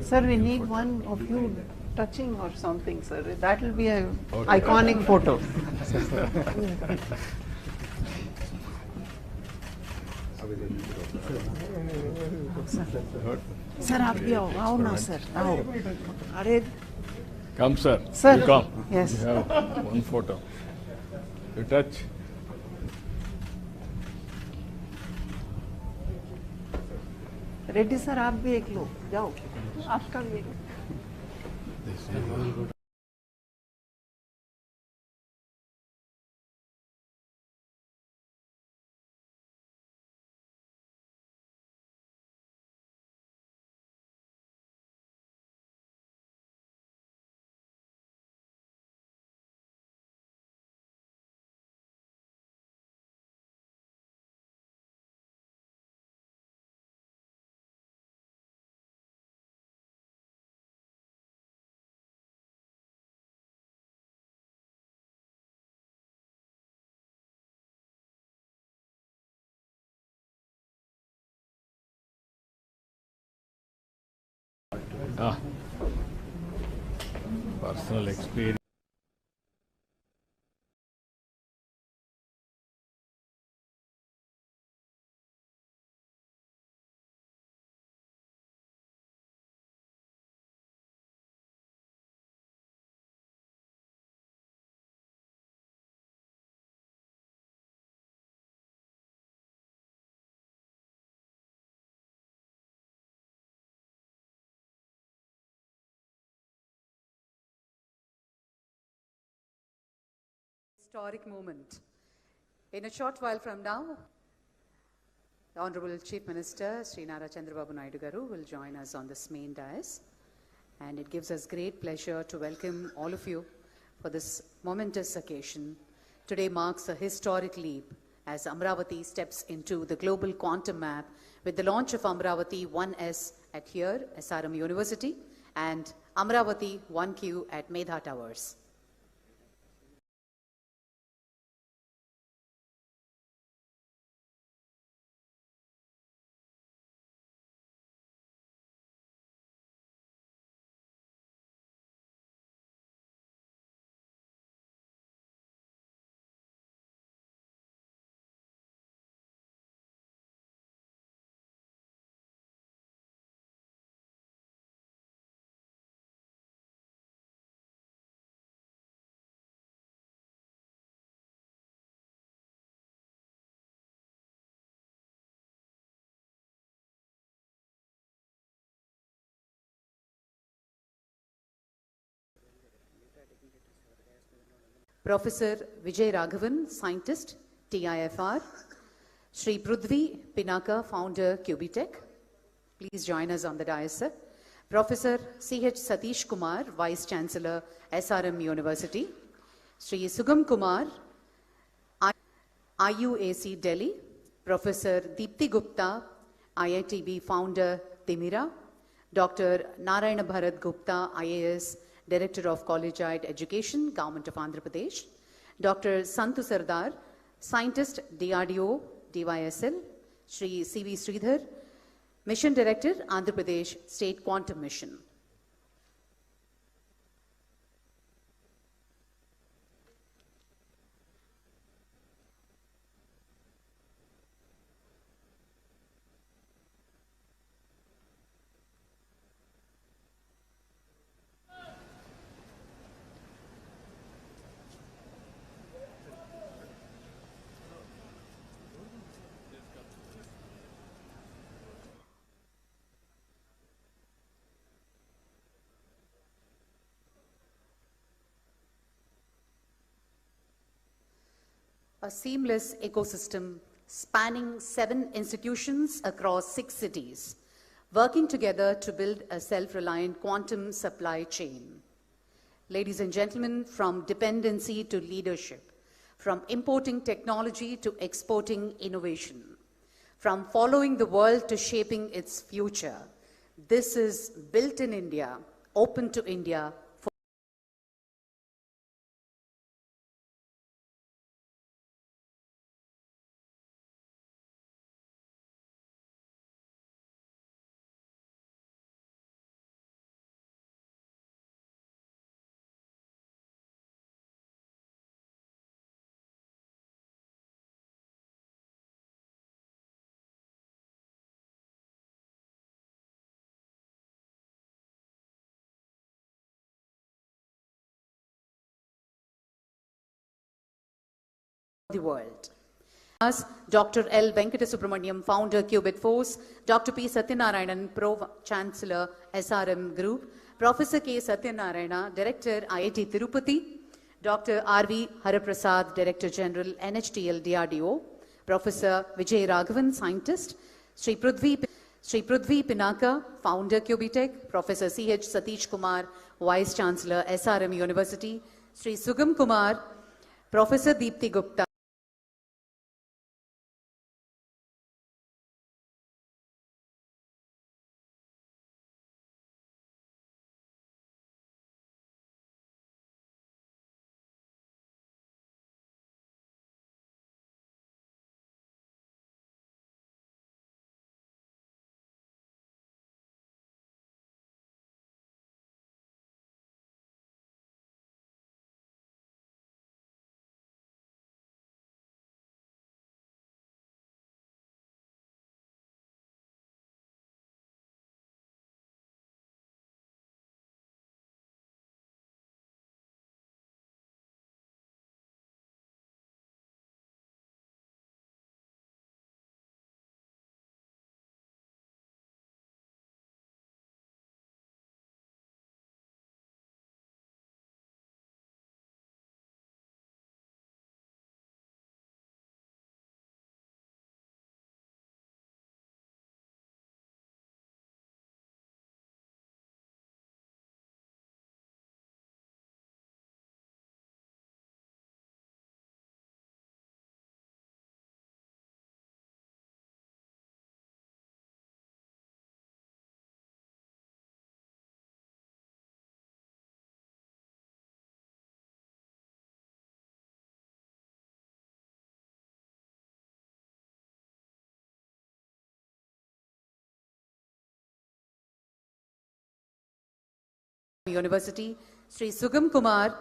Sir, we need one of you touching or something, sir. That will be an iconic photo. Sir, आप भी आओ ना sir, आओ. अरे. Come, sir. Sir. You come. Yes. You have one photo. You touch. Reddy sir, आप भी एक लो, जाओ. आपका भी एक. Personal experience. Historic moment. In a short while from now, the Honorable Chief Minister, Sri Chandrababu Naidu Garu, will join us on this main dais. And it gives us great pleasure to welcome all of you for this momentous occasion. Today marks a historic leap as Amaravati steps into the global quantum map with the launch of Amaravati 1S at here, SRM University, and Amaravati 1Q at Medha Towers. Professor Vijay Raghavan, scientist, TIFR. Sri Prudvi Pinaka, founder, Cubitech. Please join us on the dais, sir. Professor C.H. Satish Kumar, Vice Chancellor, SRM University. Sri Sugam Kumar, IUAC Delhi. Professor Deepti Gupta, IITB founder, Timira. Dr. Narayana Bharat Gupta, IAS, Director of Collegiate Education, Government of Andhra Pradesh. Dr. Santu Sardar, Scientist, DRDO, DYSL. Sri C.V. Sridhar, Mission Director, Andhra Pradesh State Quantum Mission. A seamless ecosystem spanning 7 institutions across 6 cities, working together to build a self-reliant quantum supply chain. Ladies and gentlemen, from dependency to leadership, from importing technology to exporting innovation, from following the world to shaping its future, this is built in India, open to India, the world. Dr. L. Venkata founder, Qubit Force, Dr. P. Satyanarayanan, Pro-Chancellor, SRM Group, Professor K. Satyanarayana, Director, IIT Tirupati, Dr. R.V. Haraprasad, Director General, NHTL DRDO, Professor Vijay Raghavan, Scientist, Sri Prithvi Pinaka, Founder, Qubitech, Professor C.H. Satish Kumar, Vice Chancellor, SRM University, Sri Sugam Kumar, Professor Deepthi Gupta, University, Sri Sugam Kumar,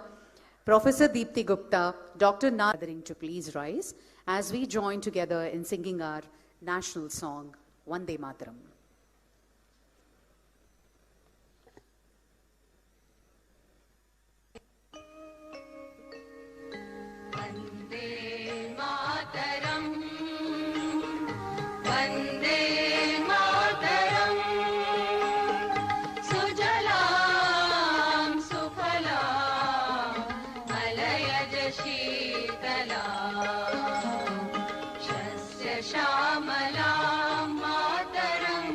Professor Deepthi Gupta, Dr. Gathering to please rise as we join together in singing our national song, Vande Mataram. श्यामलां Mataram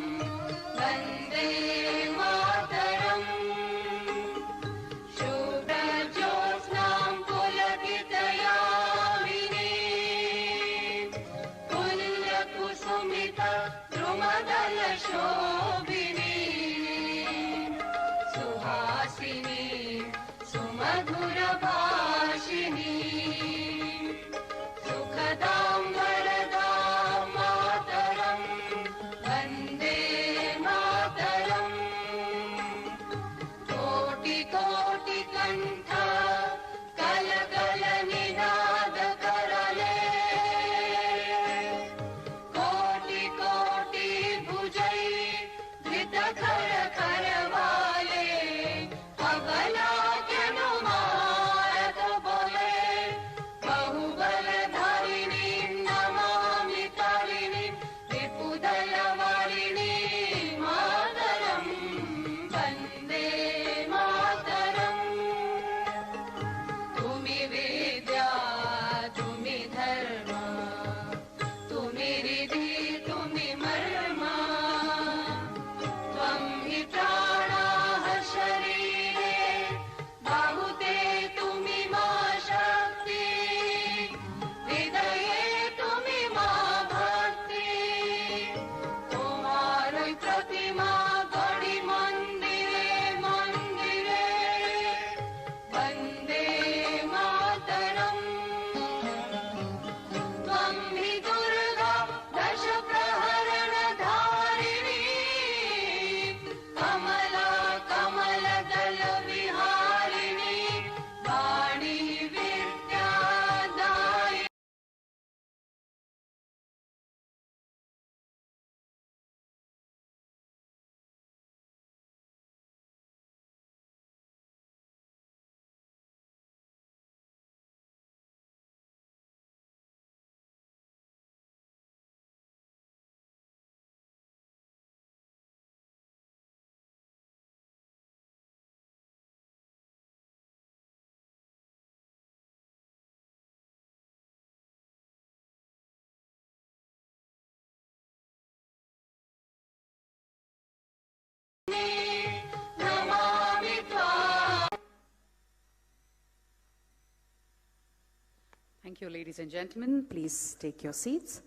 Thank you, ladies and gentlemen. Please take your seats.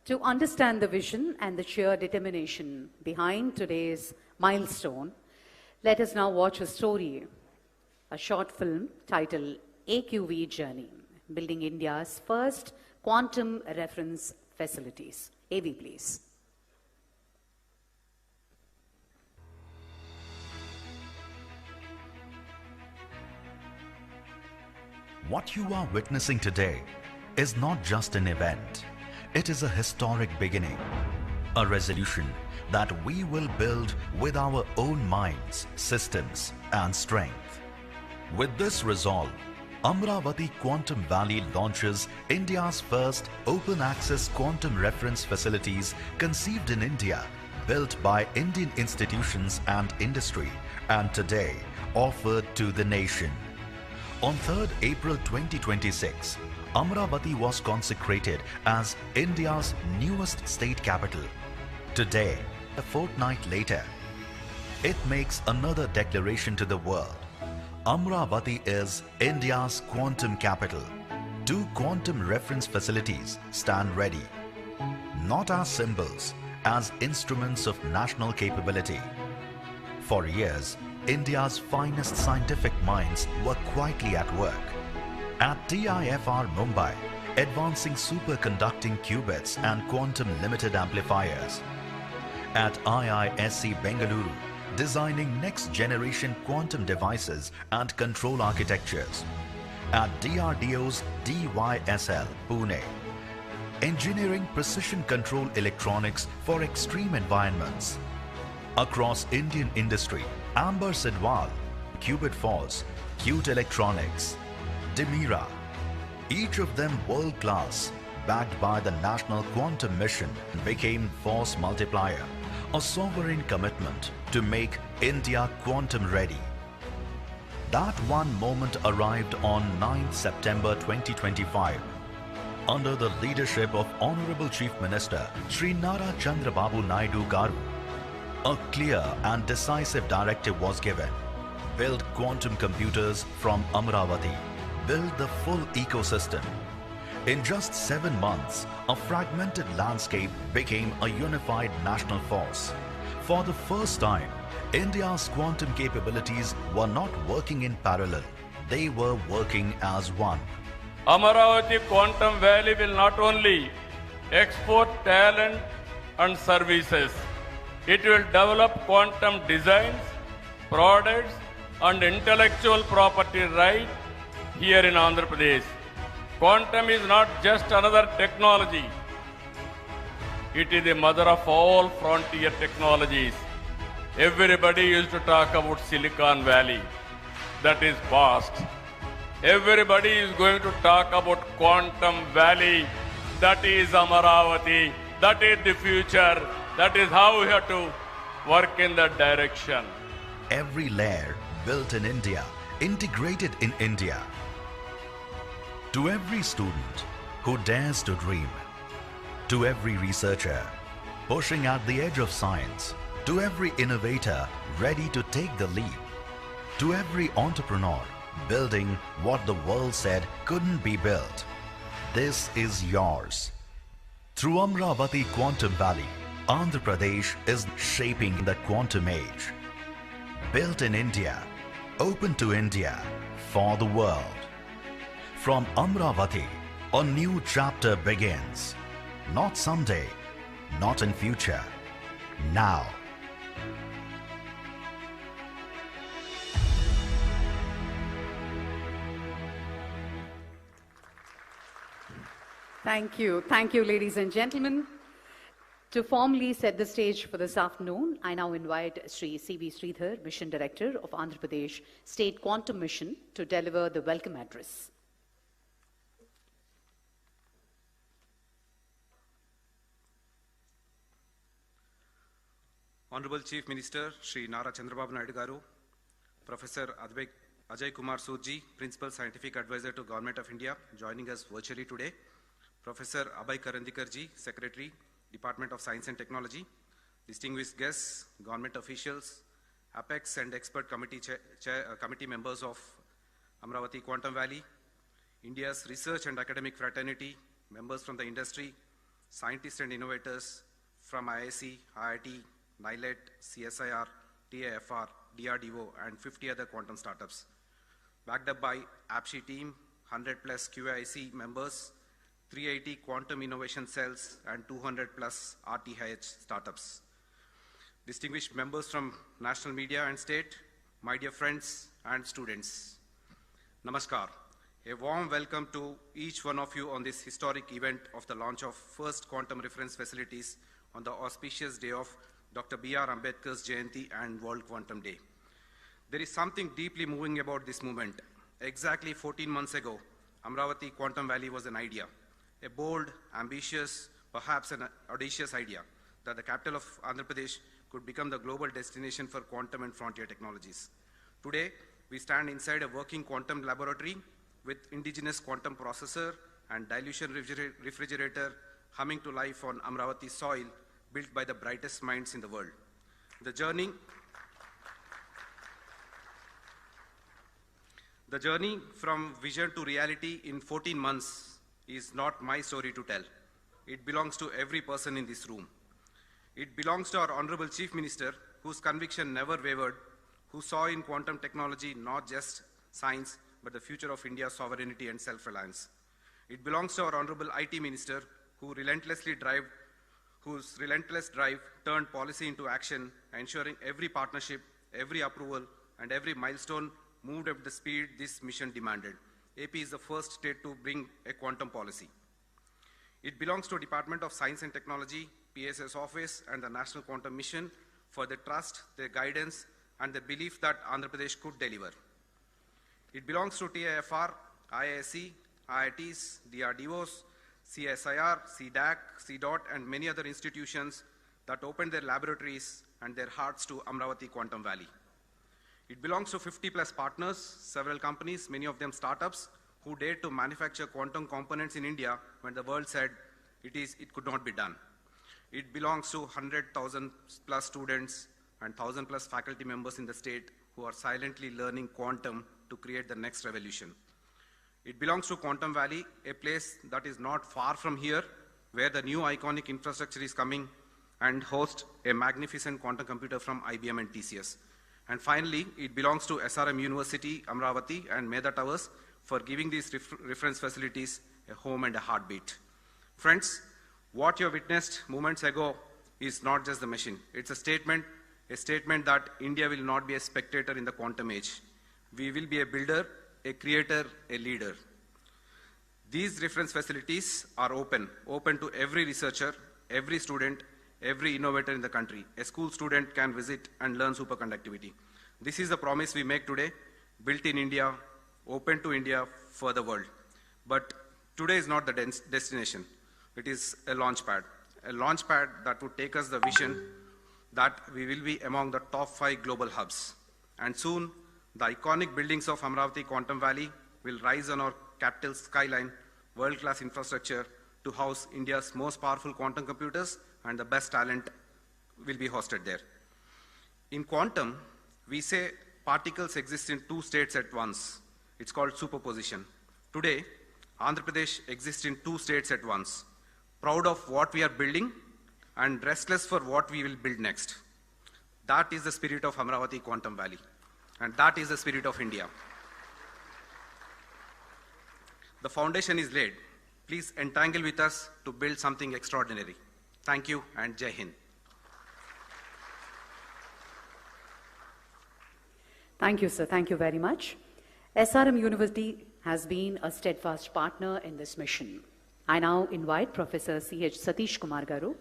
To understand the vision and the sheer determination behind today's milestone, let us now watch a story, a short film titled AQV Journey, Building India's First Quantum Reference Facilities. AV, please. What you are witnessing today is not just an event. It is a historic beginning, a resolution that we will build with our own minds, systems, and strength. With this resolve, Amaravati Quantum Valley launches India's first open-access quantum reference facilities conceived in India, built by Indian institutions and industry, and today offered to the nation. On 3rd April 2026, Amaravati was consecrated as India's newest state capital. Today, a fortnight later, it makes another declaration to the world. Amaravati is India's quantum capital. 2 quantum reference facilities stand ready, not as symbols, as instruments of national capability. For years, India's finest scientific minds were quietly at work. At TIFR Mumbai, advancing superconducting qubits and quantum limited amplifiers. At IISc Bengaluru, designing next-generation quantum devices and control architectures. At DRDO's DYSL, Pune, engineering precision control electronics for extreme environments. Across Indian industry, Amber Sidwal, Qubit Force, Qt Electronics, Demira, each of them world-class, backed by the National Quantum Mission, became Force Multiplier, a sovereign commitment to make India quantum ready. That one moment arrived on 9th September 2025. Under the leadership of Honorable Chief Minister Srinara Chandrababu Naidu Garu, a clear and decisive directive was given. Build quantum computers from Amaravati. Build the full ecosystem. In just 7 months, a fragmented landscape became a unified national force. For the first time, India's quantum capabilities were not working in parallel. They were working as one. Amaravati Quantum Valley will not only export talent and services, it will develop quantum designs, products, and intellectual property right here in Andhra Pradesh. Quantum is not just another technology. It is the mother of all frontier technologies. Everybody used to talk about Silicon Valley. That is past. Everybody is going to talk about Quantum Valley. That is Amaravati. That is the future. That is how we have to work in that direction. Every layer built in India, integrated in India. To every student who dares to dream, to every researcher pushing at the edge of science, to every innovator ready to take the leap, to every entrepreneur building what the world said couldn't be built, this is yours. Through Amaravati Quantum Valley, Andhra Pradesh is shaping the quantum age. Built in India, open to India, for the world. From Amaravati, a new chapter begins. Not someday, not in future, now. Thank you. Thank you, ladies and gentlemen. To formally set the stage for this afternoon, I now invite Sri C.V. Sridhar, Mission Director of Andhra Pradesh State Quantum Mission, to deliver the welcome address. Honorable Chief Minister Shri Nara Chandrababu Naidu Garu, Professor Ajay Kumar Soodji, Principal Scientific Advisor to Government of India, joining us virtually today, Professor Abhay Karandikarji, Secretary, Department of Science and Technology, distinguished guests, government officials, Apex and expert committee members of Amaravati Quantum Valley, India's research and academic fraternity, members from the industry, scientists and innovators from IIC, IIT, NILET, CSIR, TAFR, DRDO, and 50 other quantum startups. Backed up by APSHI team, 100 plus QIC members, 380 quantum innovation cells, and 200 plus RTH startups. Distinguished members from national media and state, my dear friends and students, Namaskar. A warm welcome to each one of you on this historic event of the launch of first quantum reference facilities on the auspicious day of Dr. B.R. Ambedkar's Jayanti and World Quantum Day. There is something deeply moving about this movement. Exactly 14 months ago, Amaravati Quantum Valley was an idea, a bold, ambitious, perhaps an audacious idea that the capital of Andhra Pradesh could become the global destination for quantum and frontier technologies. Today, we stand inside a working quantum laboratory with indigenous quantum processor and dilution refrigerator humming to life on Amaravati soil, built by the brightest minds in the world. The journey from vision to reality in 14 months is not my story to tell. It belongs to every person in this room. It belongs to our Honorable Chief Minister, whose conviction never wavered, who saw in quantum technology not just science, but the future of India's sovereignty and self-reliance. It belongs to our Honorable IT Minister, whose relentless drive turned policy into action, ensuring every partnership, every approval, and every milestone moved at the speed this mission demanded. AP is the first state to bring a quantum policy. It belongs to Department of Science and Technology, PSS Office, and the National Quantum Mission for their trust, their guidance, and the belief that Andhra Pradesh could deliver. It belongs to TAFR, IISc, IITs, DRDOs, CSIR, CDAC, CDOT, and many other institutions that opened their laboratories and their hearts to Amaravati Quantum Valley. It belongs to 50 plus partners, several companies, many of them startups, who dared to manufacture quantum components in India when the world said it could not be done. It belongs to 100,000 plus students and 1,000 plus faculty members in the state who are silently learning quantum to create the next revolution. It belongs to Quantum Valley, a place that is not far from here, where the new iconic infrastructure is coming and host a magnificent quantum computer from IBM and TCS. And finally, it belongs to SRM University, Amaravati, and Meda Towers for giving these reference facilities a home and a heartbeat. Friends, what you witnessed moments ago is not just the machine. It's a statement that India will not be a spectator in the quantum age. We will be a builder, a creator, a leader. These reference facilities are open to every researcher, every student, every innovator in the country. A school student can visit and learn superconductivity. This is the promise we make today, built in India, open to India for the world. But today is not the destination. It is a launch pad that would take us the vision that we will be among the top 5 global hubs. And soon, the iconic buildings of Amaravati Quantum Valley will rise on our capital skyline, world-class infrastructure to house India's most powerful quantum computers, and the best talent will be hosted there. In quantum, we say particles exist in 2 states at once. It's called superposition. Today, Andhra Pradesh exists in 2 states at once, proud of what we are building and restless for what we will build next. That is the spirit of Amaravati Quantum Valley, and that is the spirit of India. The foundation is laid. Please entangle with us to build something extraordinary. Thank you, and Jai Hind. Thank you, sir. Thank you very much. SRM University has been a steadfast partner in this mission. I now invite Professor C.H. Satish Kumar Garu,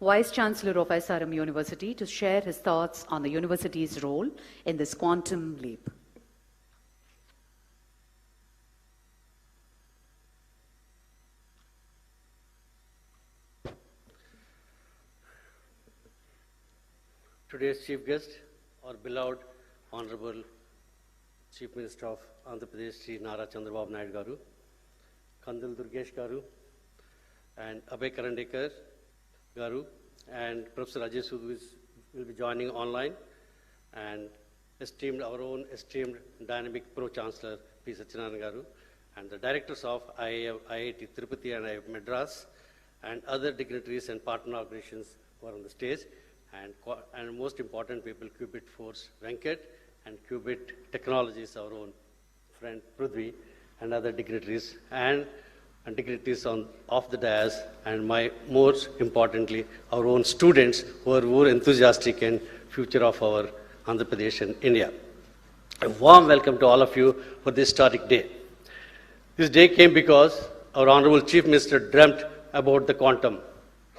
Vice Chancellor of SRM University, to share his thoughts on the university's role in this quantum leap. Today's chief guest, our beloved Honorable Chief Minister of Andhra Pradesh, Sri Nara Chandrababu Naidu Garu, Kandil Durgesh Garu, and Abhay Karandikar Garu, and Professor Ajay Sood will be joining online, and our own esteemed dynamic Pro-Chancellor, P. Satyanarayana Garu, and the directors of IIT Tirupati and IIT Madras, and other dignitaries and partner organizations who are on the stage, and most important people, Qubit Force Venkat, and Qubit Technologies, our own friend Prithvi, and other dignitaries, and dignitaries off the dais, and most importantly, our own students who are more enthusiastic and future of our Andhra Pradesh and India. A warm welcome to all of you for this historic day. This day came because our Honorable Chief Minister dreamt about the quantum.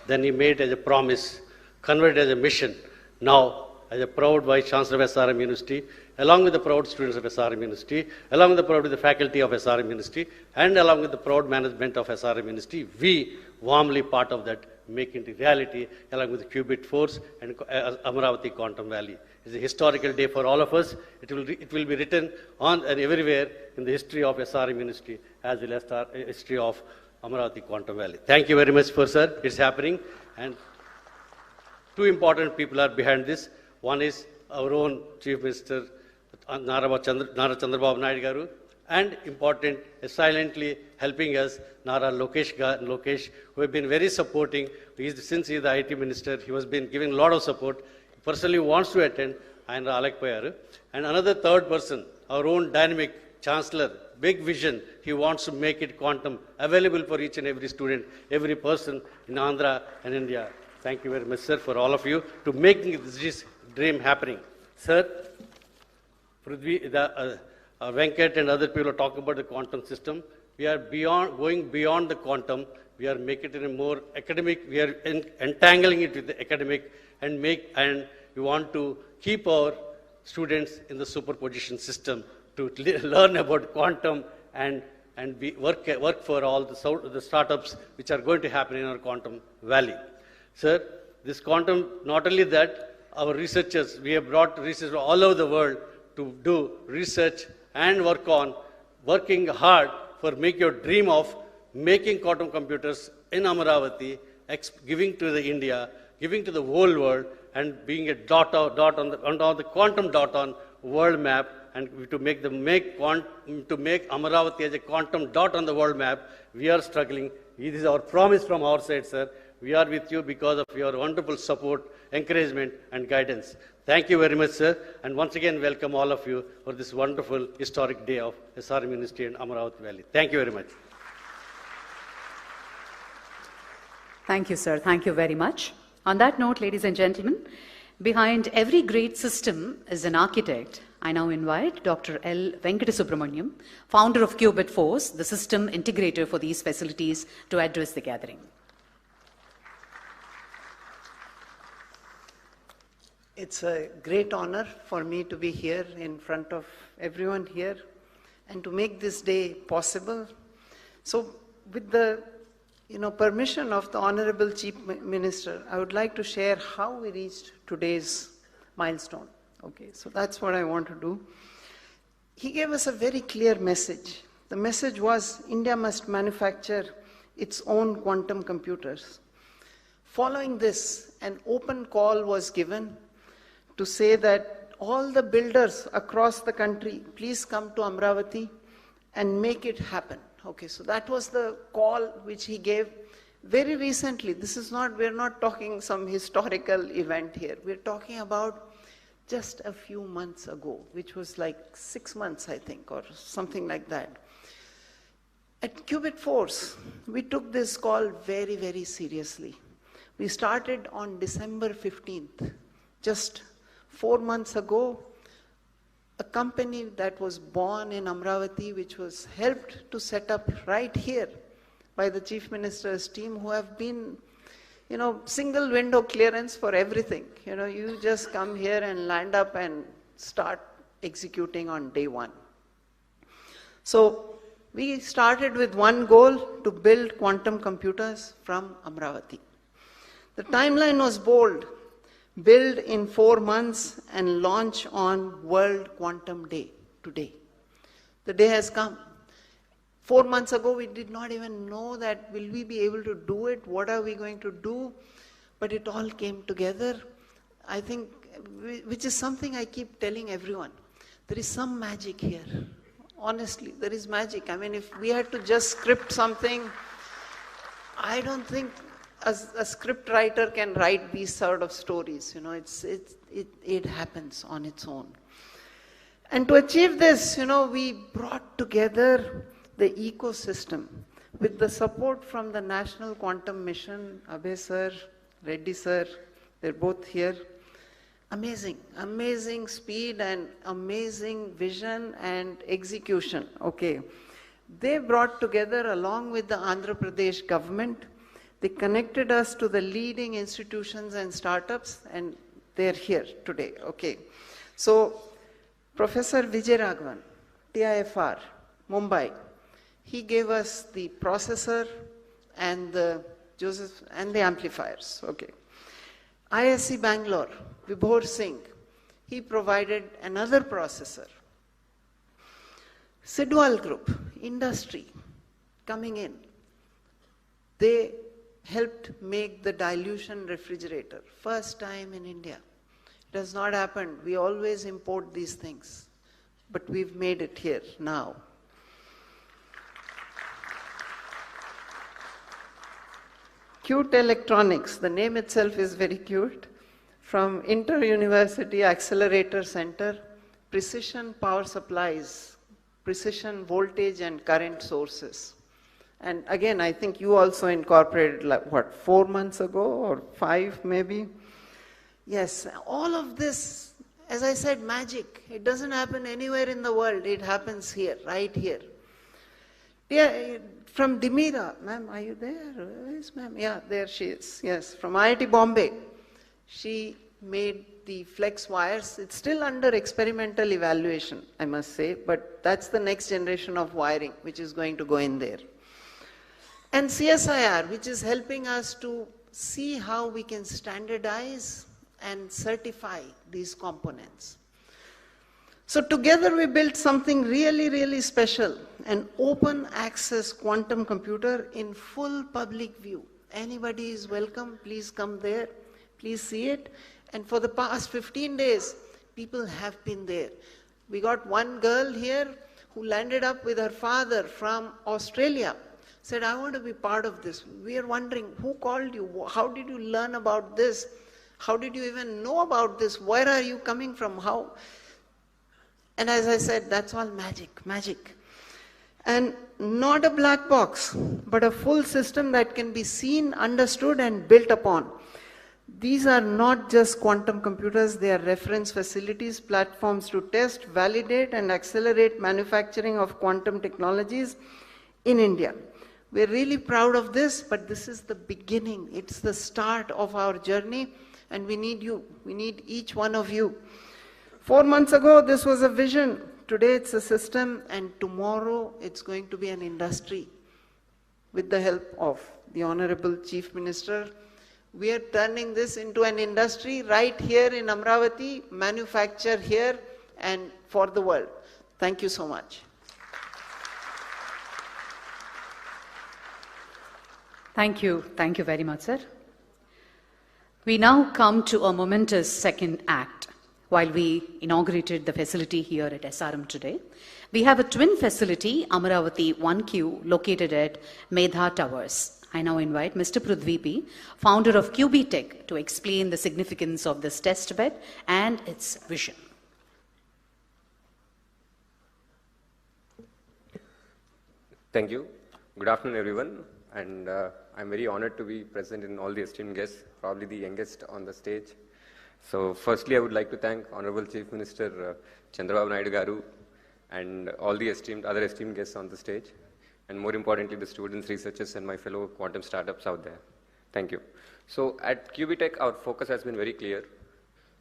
Then he made as a promise, converted as a mission. Now, as a proud Vice Chancellor of SRM University, along with the proud students of SRM University, along with the proud faculty of SRM University, and along with the proud management of SRM University, we warmly part of that, make it reality, along with the Qubit Force and Amaravati Quantum Valley. It's a historical day for all of us. It will be written on and everywhere in the history of SRM University, as well as the history of Amaravati Quantum Valley. Thank you very much, sir. It's happening. And two important people are behind this. One is our own Chief Minister, Nara Chandrababu Naidu Garu, and important, silently helping us, Nara Lokesh, who have been very supporting. Since he is the IT Minister, he has been giving a lot of support. He personally wants to attend, and Alak Payaru. And another third person, our own dynamic Chancellor, big vision. He wants to make it quantum available for each and every student, every person in Andhra and India. Thank you very much, sir, for all of you to making this dream happening. Sir, Prithvi, Venkat and other people are talking about the quantum system. We are going beyond the quantum. We are making it a more academic. We are entangling it with the academic and we want to keep our students in the superposition system to learn about quantum and work for all the startups which are going to happen in our quantum valley. Sir, this quantum, not only that, our researchers, we have brought researchers all over the world to do research and working hard for make your dream of making quantum computers in Amaravati, giving to the India, giving to the whole world, and being a dot on the quantum dot on world map, and to make Amaravati as a quantum dot on the world map. We are struggling. This is our promise from our side, sir. We are with you because of your wonderful support, encouragement, and guidance. Thank you very much, sir. And once again, welcome all of you for this wonderful historic day of SRM University and Amaravati Valley. Thank you very much. Thank you, sir. Thank you very much. On that note, ladies and gentlemen, behind every great system is an architect. I now invite Dr. L. Venkatasubramaniam, founder of Qubit Force, the system integrator for these facilities, to address the gathering. It's a great honor for me to be here in front of everyone here and to make this day possible. So with the permission of the Honorable Chief Minister, I would like to share how we reached today's milestone. Okay, so that's what I want to do. He gave us a very clear message. The message was India must manufacture its own quantum computers. Following this, an open call was given to say that all the builders across the country, please come to Amaravati and make it happen. Okay, so that was the call which he gave very recently. We're not talking some historical event here. We're talking about just a few months ago, which was like 6 months, I think, or something like that. At Qubit Force, we took this call very, very seriously. We started on December 15th, just 4 months ago. A company that was born in Amaravati, which was helped to set up right here by the Chief Minister's team, who have been, single window clearance for everything. You just come here and land up and start executing on day one. So we started with one goal, to build quantum computers from Amaravati. The timeline was bold. Build in 4 months and launch on World Quantum Day today. The day has come. 4 months ago, we did not even know that will we be able to do it, what are we going to do, but it all came together. I think, which is something I keep telling everyone. There is some magic here. Honestly, there is magic. I mean, if we had to just script something, I don't think a script writer can write these sort of stories. You know, it happens on its own. And to achieve this, you know, we brought together the ecosystem with the support from the National Quantum Mission, Abhay sir, Reddy sir, they're both here. Amazing, amazing speed and amazing vision and execution, okay. They brought together along with the Andhra Pradesh government, they connected us to the leading institutions and startups and they're here today, okay. So, Professor Vijay Raghavan, TIFR, Mumbai, he gave us the processor and the amplifiers, okay. ISC Bangalore, Vibhor Singh, he provided another processor. Sidwal Group, industry, coming in, they helped make the dilution refrigerator, first time in India. It has not happened, we always import these things, but we've made it here now. Cute Electronics, the name itself is very cute, from Inter-University Accelerator Center, precision power supplies, precision voltage and current sources. And again, I think you also incorporated, like, what, 4 months ago or 5 maybe? Yes, all of this, as I said, magic. It doesn't happen anywhere in the world, it happens here, right here. Yeah, from Dimira, ma'am, are you there? Where is ma'am? Yeah, there she is. Yes, from IIT Bombay. She made the flex wires. It's still under experimental evaluation, I must say, but that's the next generation of wiring which is going to go in there. And CSIR, which is helping us to see how we can standardize and certify these components. So together we built something really, really special, an open access quantum computer in full public view. Anybody is welcome, please come there, please see it. And for the past 15 days, people have been there. We got one girl here who landed up with her father from Australia, said, I want to be part of this. We are wondering, who called you? How did you learn about this? How did you even know about this? Where are you coming from? How? And as I said, that's all magic, magic. And not a black box, but a full system that can be seen, understood, and built upon. These are not just quantum computers, they are reference facilities, platforms to test, validate, and accelerate manufacturing of quantum technologies in India. We're really proud of this, but this is the beginning. It's the start of our journey, and we need you. We need each one of you. 4 months ago, this was a vision. Today, it's a system, and tomorrow, it's going to be an industry. With the help of the Honorable Chief Minister, we are turning this into an industry right here in Amaravati, manufacture here, and for the world. Thank you so much. Thank you very much, sir. We now come to a momentous second act. While we inaugurated the facility here at SRM today, we have a twin facility, Amaravati 1Q, located at Medha Towers. I now invite Mr. Prithvi P., founder of QBTech, to explain the significance of this test bed and its vision. Thank you. Good afternoon, everyone. And I'm very honored to be present in all the esteemed guests, probably the youngest on the stage. So firstly, I would like to thank Honorable Chief Minister Chandrababu Naidu Garu and all the other esteemed guests on the stage, and more importantly, the students, researchers, and my fellow quantum startups out there. Thank you. So at QBTech, our focus has been very clear.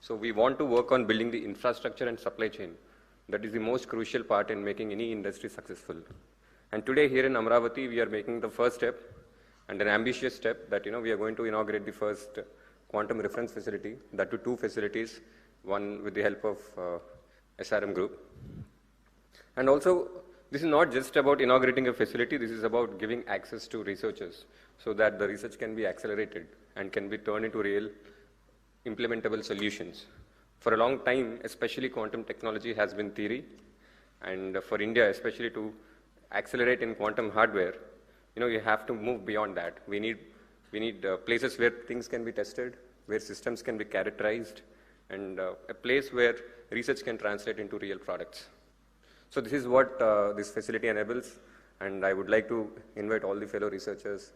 So we want to work on building the infrastructure and supply chain. That is the most crucial part in making any industry successful. And today here in Amaravati, we are making the first step and an ambitious step that, we are going to inaugurate the first quantum reference facility, that to 2 facilities, one with the help of SRM Group. And also, this is not just about inaugurating a facility, this is about giving access to researchers so that the research can be accelerated and can be turned into real implementable solutions. For a long time, especially quantum technology has been theory, And for India, especially to accelerate in quantum hardware, you have to move beyond that. We need places where things can be tested, where systems can be characterized, and a place where research can translate into real products. So this is what this facility enables, and I would like to invite all the fellow researchers,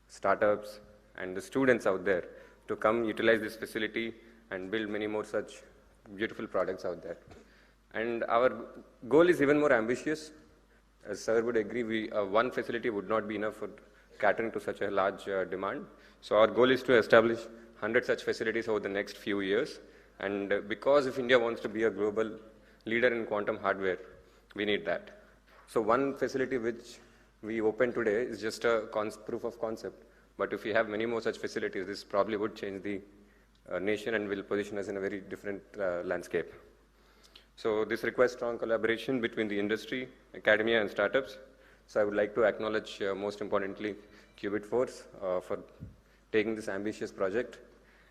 startups, and the students out there to come utilize this facility and build many more such beautiful products out there. And our goal is even more ambitious. As sir would agree, one facility would not be enough for catering to such a large demand. So our goal is to establish 100 such facilities over the next few years. And because if India wants to be a global leader in quantum hardware, we need that. So one facility which we opened today is just a proof of concept. But if we have many more such facilities, this probably would change the nation and will position us in a very different landscape. So this requires strong collaboration between the industry, academia, and startups. So I would like to acknowledge, most importantly, Qubit Force for taking this ambitious project.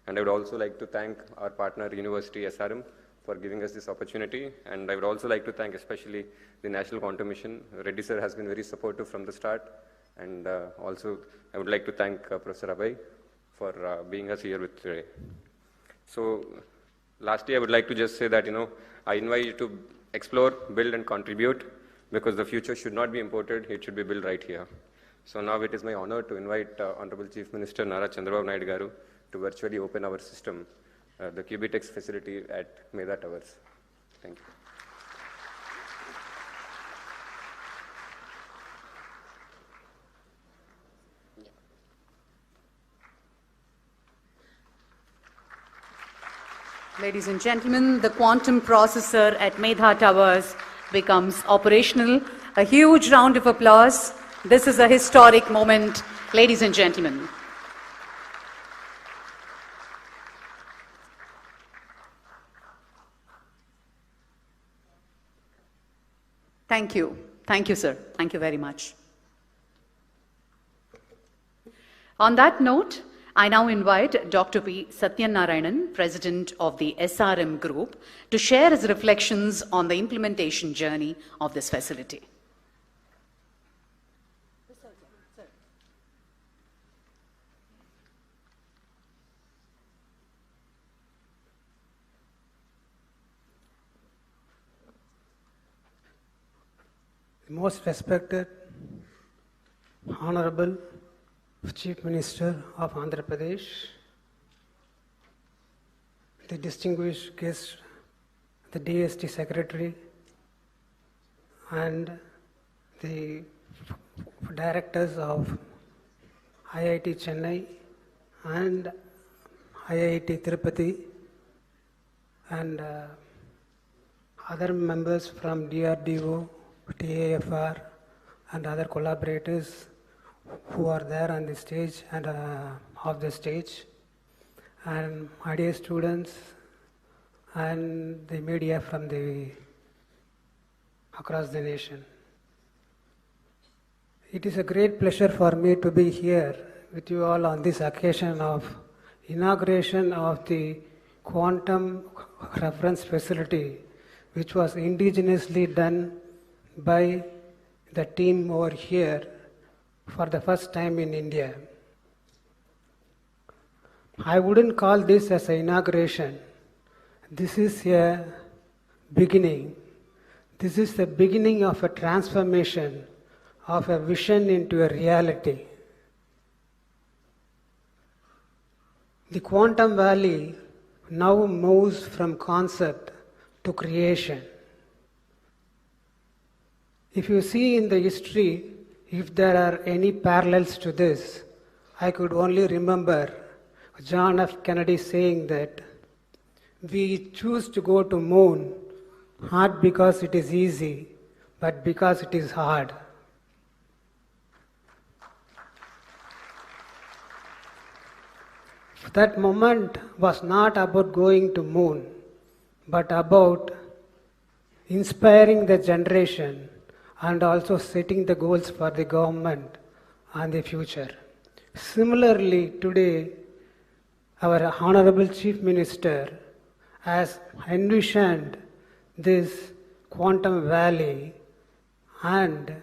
And I would also like to thank our partner, University SRM, for giving us this opportunity. And I would also like to thank especially the National Quantum Mission. Reddy sir has been very supportive from the start. And also, I would like to thank Professor Abhay for being us here with today. So lastly, I would like to just say that, I invite you to explore, build, and contribute, because the future should not be imported, it should be built right here. So now it is my honor to invite Honorable Chief Minister Nara Chandrababu Naidu Garu to virtually open our system, the Qubitex facility at Medha Towers. Thank you. Ladies and gentlemen, the quantum processor at Medha Towers becomes operational. A huge round of applause. This is a historic moment, ladies and gentlemen. Thank you. Thank you, sir. Thank you very much. On that note, I now invite Dr. P. Satyanarayanan, President of the SRM Group, to share his reflections on the implementation journey of this facility. Most respected, Honorable Chief Minister of Andhra Pradesh, the distinguished guest, the DST Secretary, and the directors of IIT Chennai and IIT Tirupati, and other members from DRDO, TAFR, and other collaborators who are there on the stage and off the stage, and my dear students and the media from across the nation. It is a great pleasure for me to be here with you all on this occasion of inauguration of the quantum reference facility, which was indigenously done by the team over here for the first time in India. I wouldn't call this as an inauguration. This is a beginning. This is the beginning of a transformation of a vision into a reality. The quantum valley now moves from concept to creation. If you see in the history, if there are any parallels to this, I could only remember John F. Kennedy saying that we choose to go to moon not because it is easy, but because it is hard. That moment was not about going to moon, but about inspiring the generation and also setting the goals for the government and the future. Similarly, today, our Honorable Chief Minister has envisioned this quantum valley, and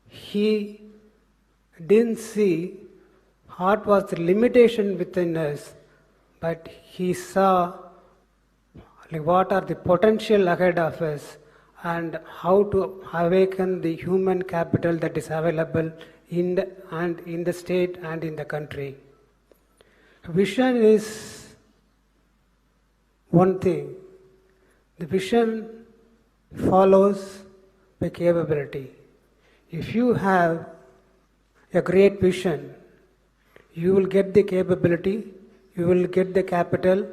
he didn't see what was the limitation within us, but he saw what are the potential ahead of us and how to awaken the human capital that is available in the state and in the country. Vision is one thing. The vision follows the capability. If you have a great vision, you will get the capability, you will get the capital,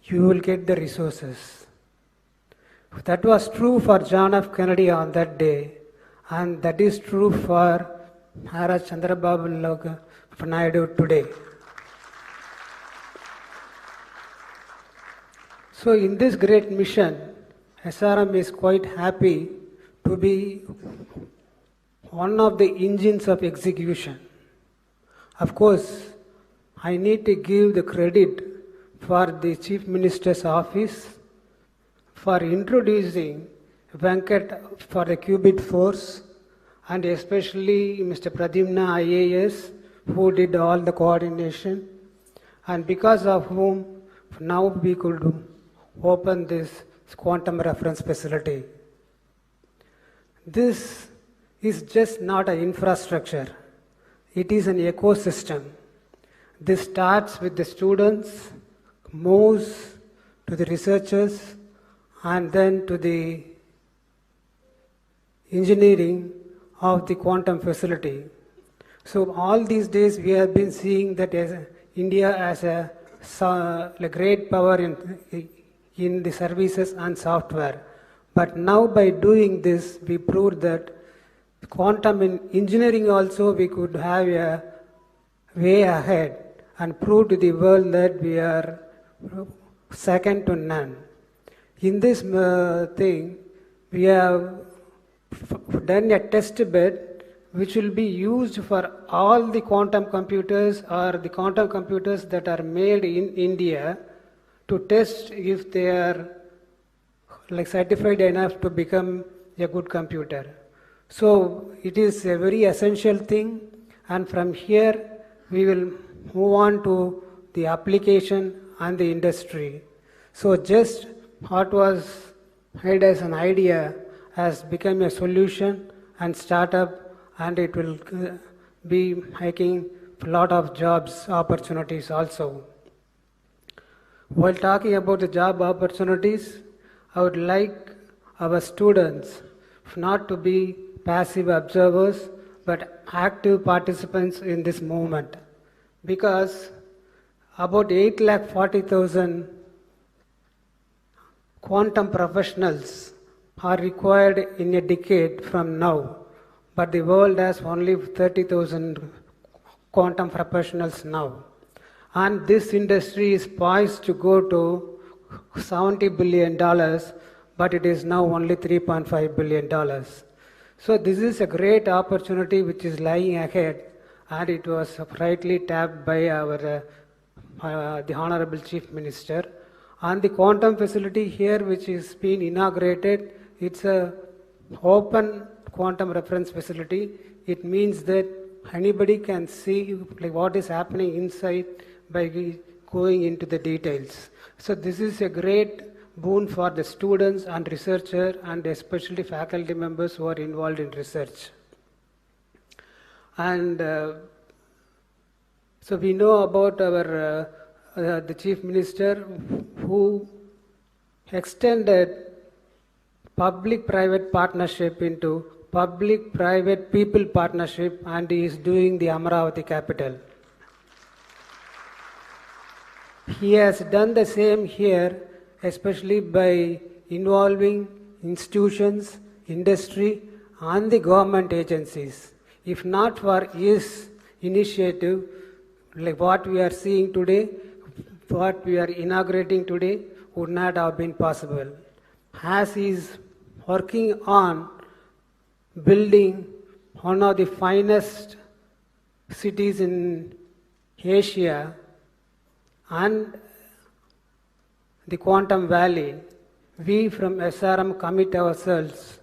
you will get the resources. That was true for John F. Kennedy on that day, and that is true for Chandrababu Naidu today. So in this great mission, SRM is quite happy to be one of the engines of execution. Of course, I need to give the credit for the Chief Minister's office for introducing Venkat for the Qubit Force, and especially Mr. Pradyumna IAS, who did all the coordination, and because of whom now we could open this quantum reference facility. This is just not an infrastructure, it is an ecosystem. This starts with the students, moves to the researchers, and then to the engineering of the quantum facility. So all these days we have been seeing that India as a great power in the services and software. But now by doing this, we proved that quantum in engineering also we could have a way ahead and prove to the world that we are second to none. In this thing, we have done a test bed which will be used for all the quantum computers or the quantum computers that are made in India to test if they are certified enough to become a good computer. So it is a very essential thing, and from here we will move on to the application and the industry. So just what was made as an idea has become a solution and startup, and it will be making a lot of jobs opportunities also. While talking about the job opportunities, I would like our students not to be passive observers but active participants in this movement, because about 840,000 quantum professionals are required in a decade from now, but the world has only 30,000 quantum professionals now. And this industry is poised to go to $70 billion, but it is now only $3.5 billion. So this is a great opportunity which is lying ahead, and it was rightly tapped by our the Honorable Chief Minister. And the quantum facility here which is being inaugurated, it's a open quantum reference facility. It means that anybody can see what is happening inside by going into the details. So this is a great boon for the students and researchers, and especially faculty members who are involved in research. And so we know about our the Chief Minister who extended public-private partnership into public-private-people partnership, and he is doing the Amaravati capital. He has done the same here, especially by involving institutions, industry, and the government agencies. If not for his initiative, like what we are seeing today, what we are inaugurating today, would not have been possible. As he is working on building one of the finest cities in Asia and the Quantum Valley, we from SRM commit ourselves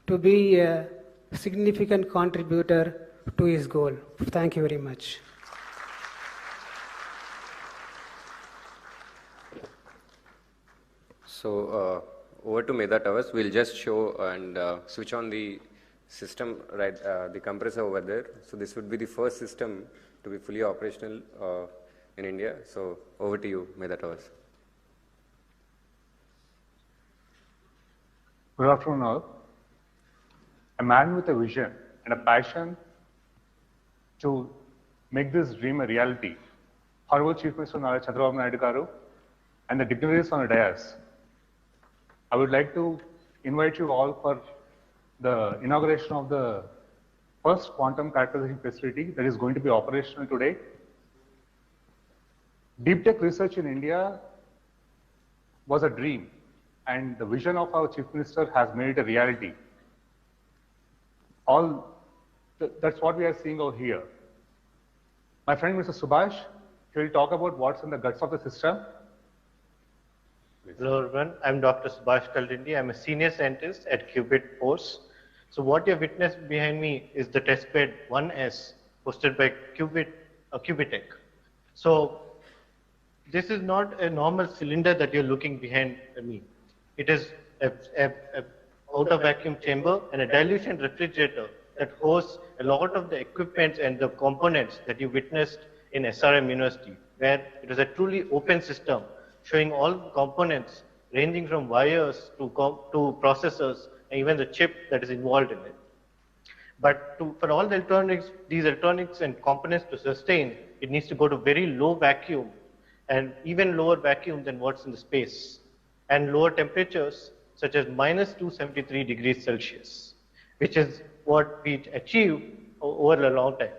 to be a significant contributor to his goal. Thank you very much. So over to Meda Towers. We'll just show and switch on the system, right, the compressor over there. So this would be the first system to be fully operational in India. So over to you, Meda Towers. Good afternoon all. A man with a vision and a passion to make this dream a reality. Honorable Chief Minister Nara Chandrababu Naidu Garu and the dignitaries on the dais. I would like to invite you all for the inauguration of the first quantum characterization facility that is going to be operational today. Deep tech research in India was a dream, and the vision of our Chief Minister has made it a reality. That's what we are seeing over here. My friend Mr. Subhash, he will talk about what's in the guts of the system. Please. Hello everyone, I'm Dr. Subhash Kaldindi. I'm a senior scientist at Qubit Force. So what you have witnessed behind me is the testbed 1S hosted by Qubitech. So this is not a normal cylinder that you're looking behind me. It is a outer vacuum chamber and a dilution refrigerator that hosts a lot of the equipment and the components that you witnessed in SRM University, where it is a truly open system showing all components ranging from wires to processors and even the chip that is involved in it. But for all the electronics, these electronics and components to sustain, it needs to go to very low vacuum and even lower vacuum than what's in the space, and lower temperatures such as minus 273 degrees Celsius, which is what we achieved over a long time.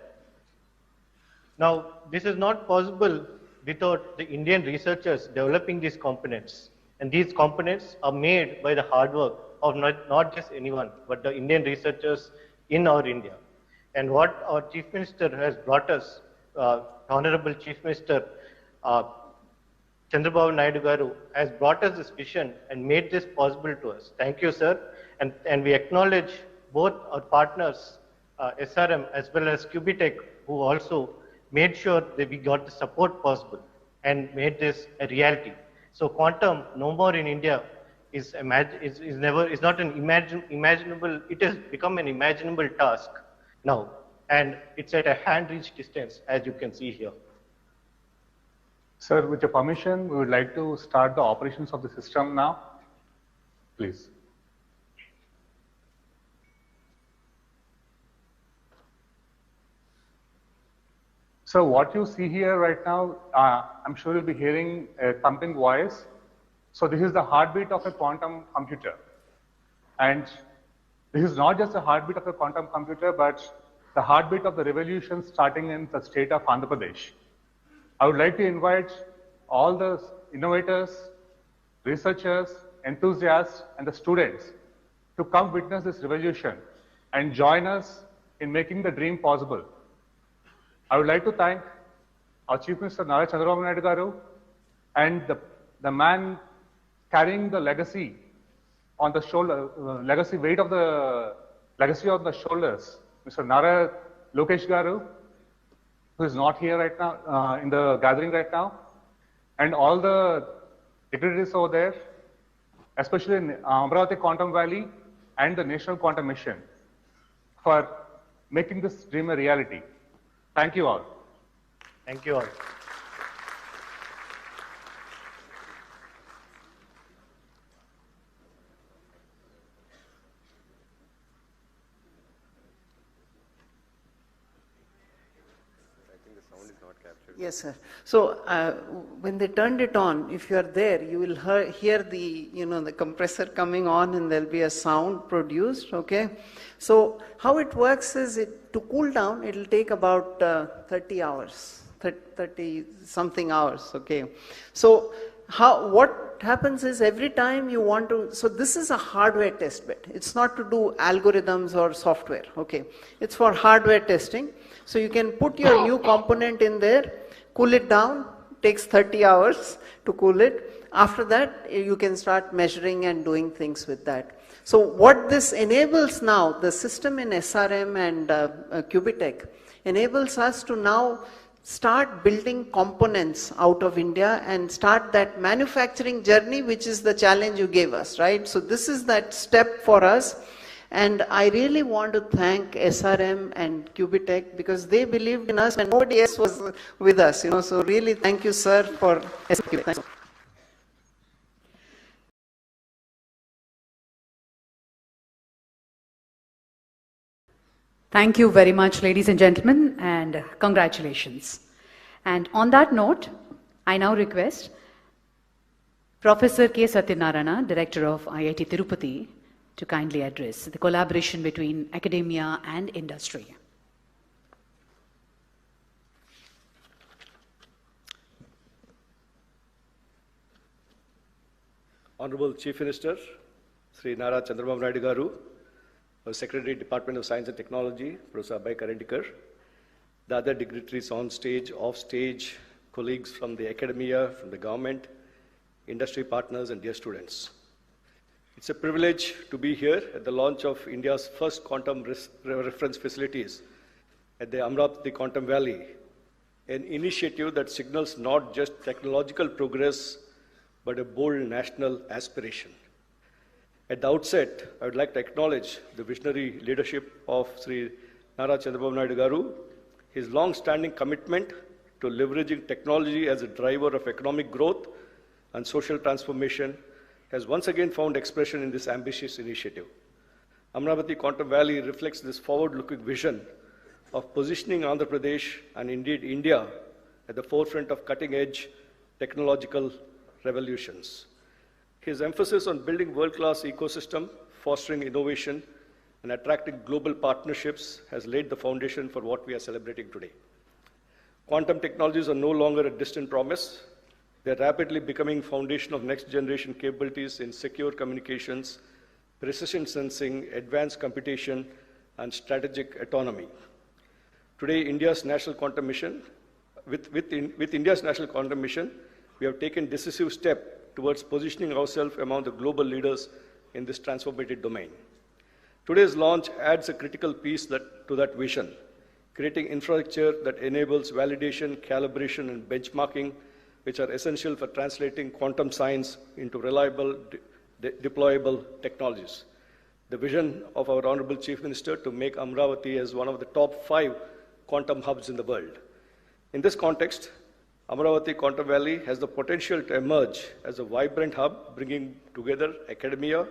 Now, this is not possible without the Indian researchers developing these components. And these components are made by the hard work of not just anyone, but the Indian researchers in our India. And what our Chief Minister has brought us, Honorable Chief Minister Chandrababu Naidu Garu has brought us this vision and made this possible to us. Thank you, sir. And we acknowledge both our partners, SRM as well as Qubitech, who also made sure that we got the support possible and made this a reality. So quantum, no more in India, is not an imaginable, it has become an imaginable task now. And it's at a hand-reach distance, as you can see here. Sir, with your permission, we would like to start the operations of the system now. Please. So what you see here right now, I'm sure you'll be hearing a thumping voice. So this is the heartbeat of a quantum computer. And this is not just the heartbeat of a quantum computer, but the heartbeat of the revolution starting in the state of Andhra Pradesh. I would like to invite all the innovators, researchers, enthusiasts, and the students to come witness this revolution and join us in making the dream possible. I would like to thank our Chief Minister Nara Chandrababu Naidu Garu and the man carrying the legacy on the shoulder, weight of the legacy on the shoulders, Mr. Nara Lokesh Garu, who is not here right now, in the gathering right now, and all the dignitaries over there, especially in Amaravati Quantum Valley and the National Quantum Mission, for making this dream a reality. Thank you all. Thank you all. Yes, sir. So when they turned it on, if you are there, you will hear the, the compressor coming on, and there'll be a sound produced, okay? So how it works is, to cool down, it'll take about 30 hours, 30 something hours, okay? So what happens is, every time you want to, so this is a hardware test bed. It's not to do algorithms or software, okay? It's for hardware testing. So you can put your new component in there, cool it down, takes 30 hours to cool it, after that, you can start measuring and doing things with that. So what this enables now, the system in SRM and Qubitech enables us to now start building components out of India and start that manufacturing journey, which is the challenge you gave us, right? So this is that step for us. And I really want to thank SRM and Qubitech because they believed in us when nobody else was with us, you know. So really thank you, sir, for SRM. Thanks. Thank you very much, ladies and gentlemen, and congratulations. And on that note, I now request Professor K. Satyanarayana, Director of IIT Tirupati, to kindly address the collaboration between academia and industry. Honorable Chief Minister, Sri Nara Chandrababu Naidu Garu, Secretary, Department of Science and Technology, Professor Abhay Karandikar, the other dignitaries on stage, off stage, colleagues from the academia, from the government, industry partners, and dear students. It's a privilege to be here at the launch of India's first quantum reference facilities at the Amaravati Quantum Valley, an initiative that signals not just technological progress, but a bold national aspiration. At the outset, I would like to acknowledge the visionary leadership of Sri Nara Chandrababu Naidu Garu, his long-standing commitment to leveraging technology as a driver of economic growth and social transformation has once again found expression in this ambitious initiative. Amaravati Quantum Valley reflects this forward-looking vision of positioning Andhra Pradesh and indeed India at the forefront of cutting-edge technological revolutions. His emphasis on building world-class ecosystem, fostering innovation, and attracting global partnerships has laid the foundation for what we are celebrating today. Quantum technologies are no longer a distant promise. They are rapidly becoming foundation of next-generation capabilities in secure communications, precision sensing, advanced computation, and strategic autonomy. Today, India's national quantum mission, with India's national quantum mission, we have taken decisive step towards positioning ourselves among the global leaders in this transformative domain. Today's launch adds a critical piece to that vision, creating infrastructure that enables validation, calibration, and benchmarking, which are essential for translating quantum science into reliable, deployable technologies. The vision of our Honorable Chief Minister to make Amaravati as one of the top 5 quantum hubs in the world. In this context, Amaravati Quantum Valley has the potential to emerge as a vibrant hub, bringing together academia,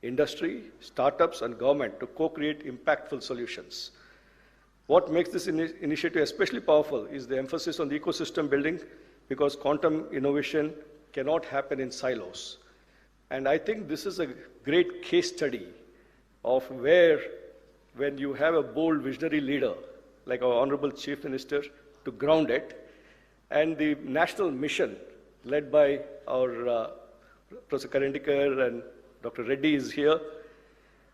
industry, startups, and government to co-create impactful solutions. What makes this initiative especially powerful is the emphasis on the ecosystem building, because quantum innovation cannot happen in silos. And I think this is a great case study of where, when you have a bold visionary leader, like our Honorable Chief Minister, to ground it, and the national mission led by our Professor Karandikar and Dr. Reddy is here,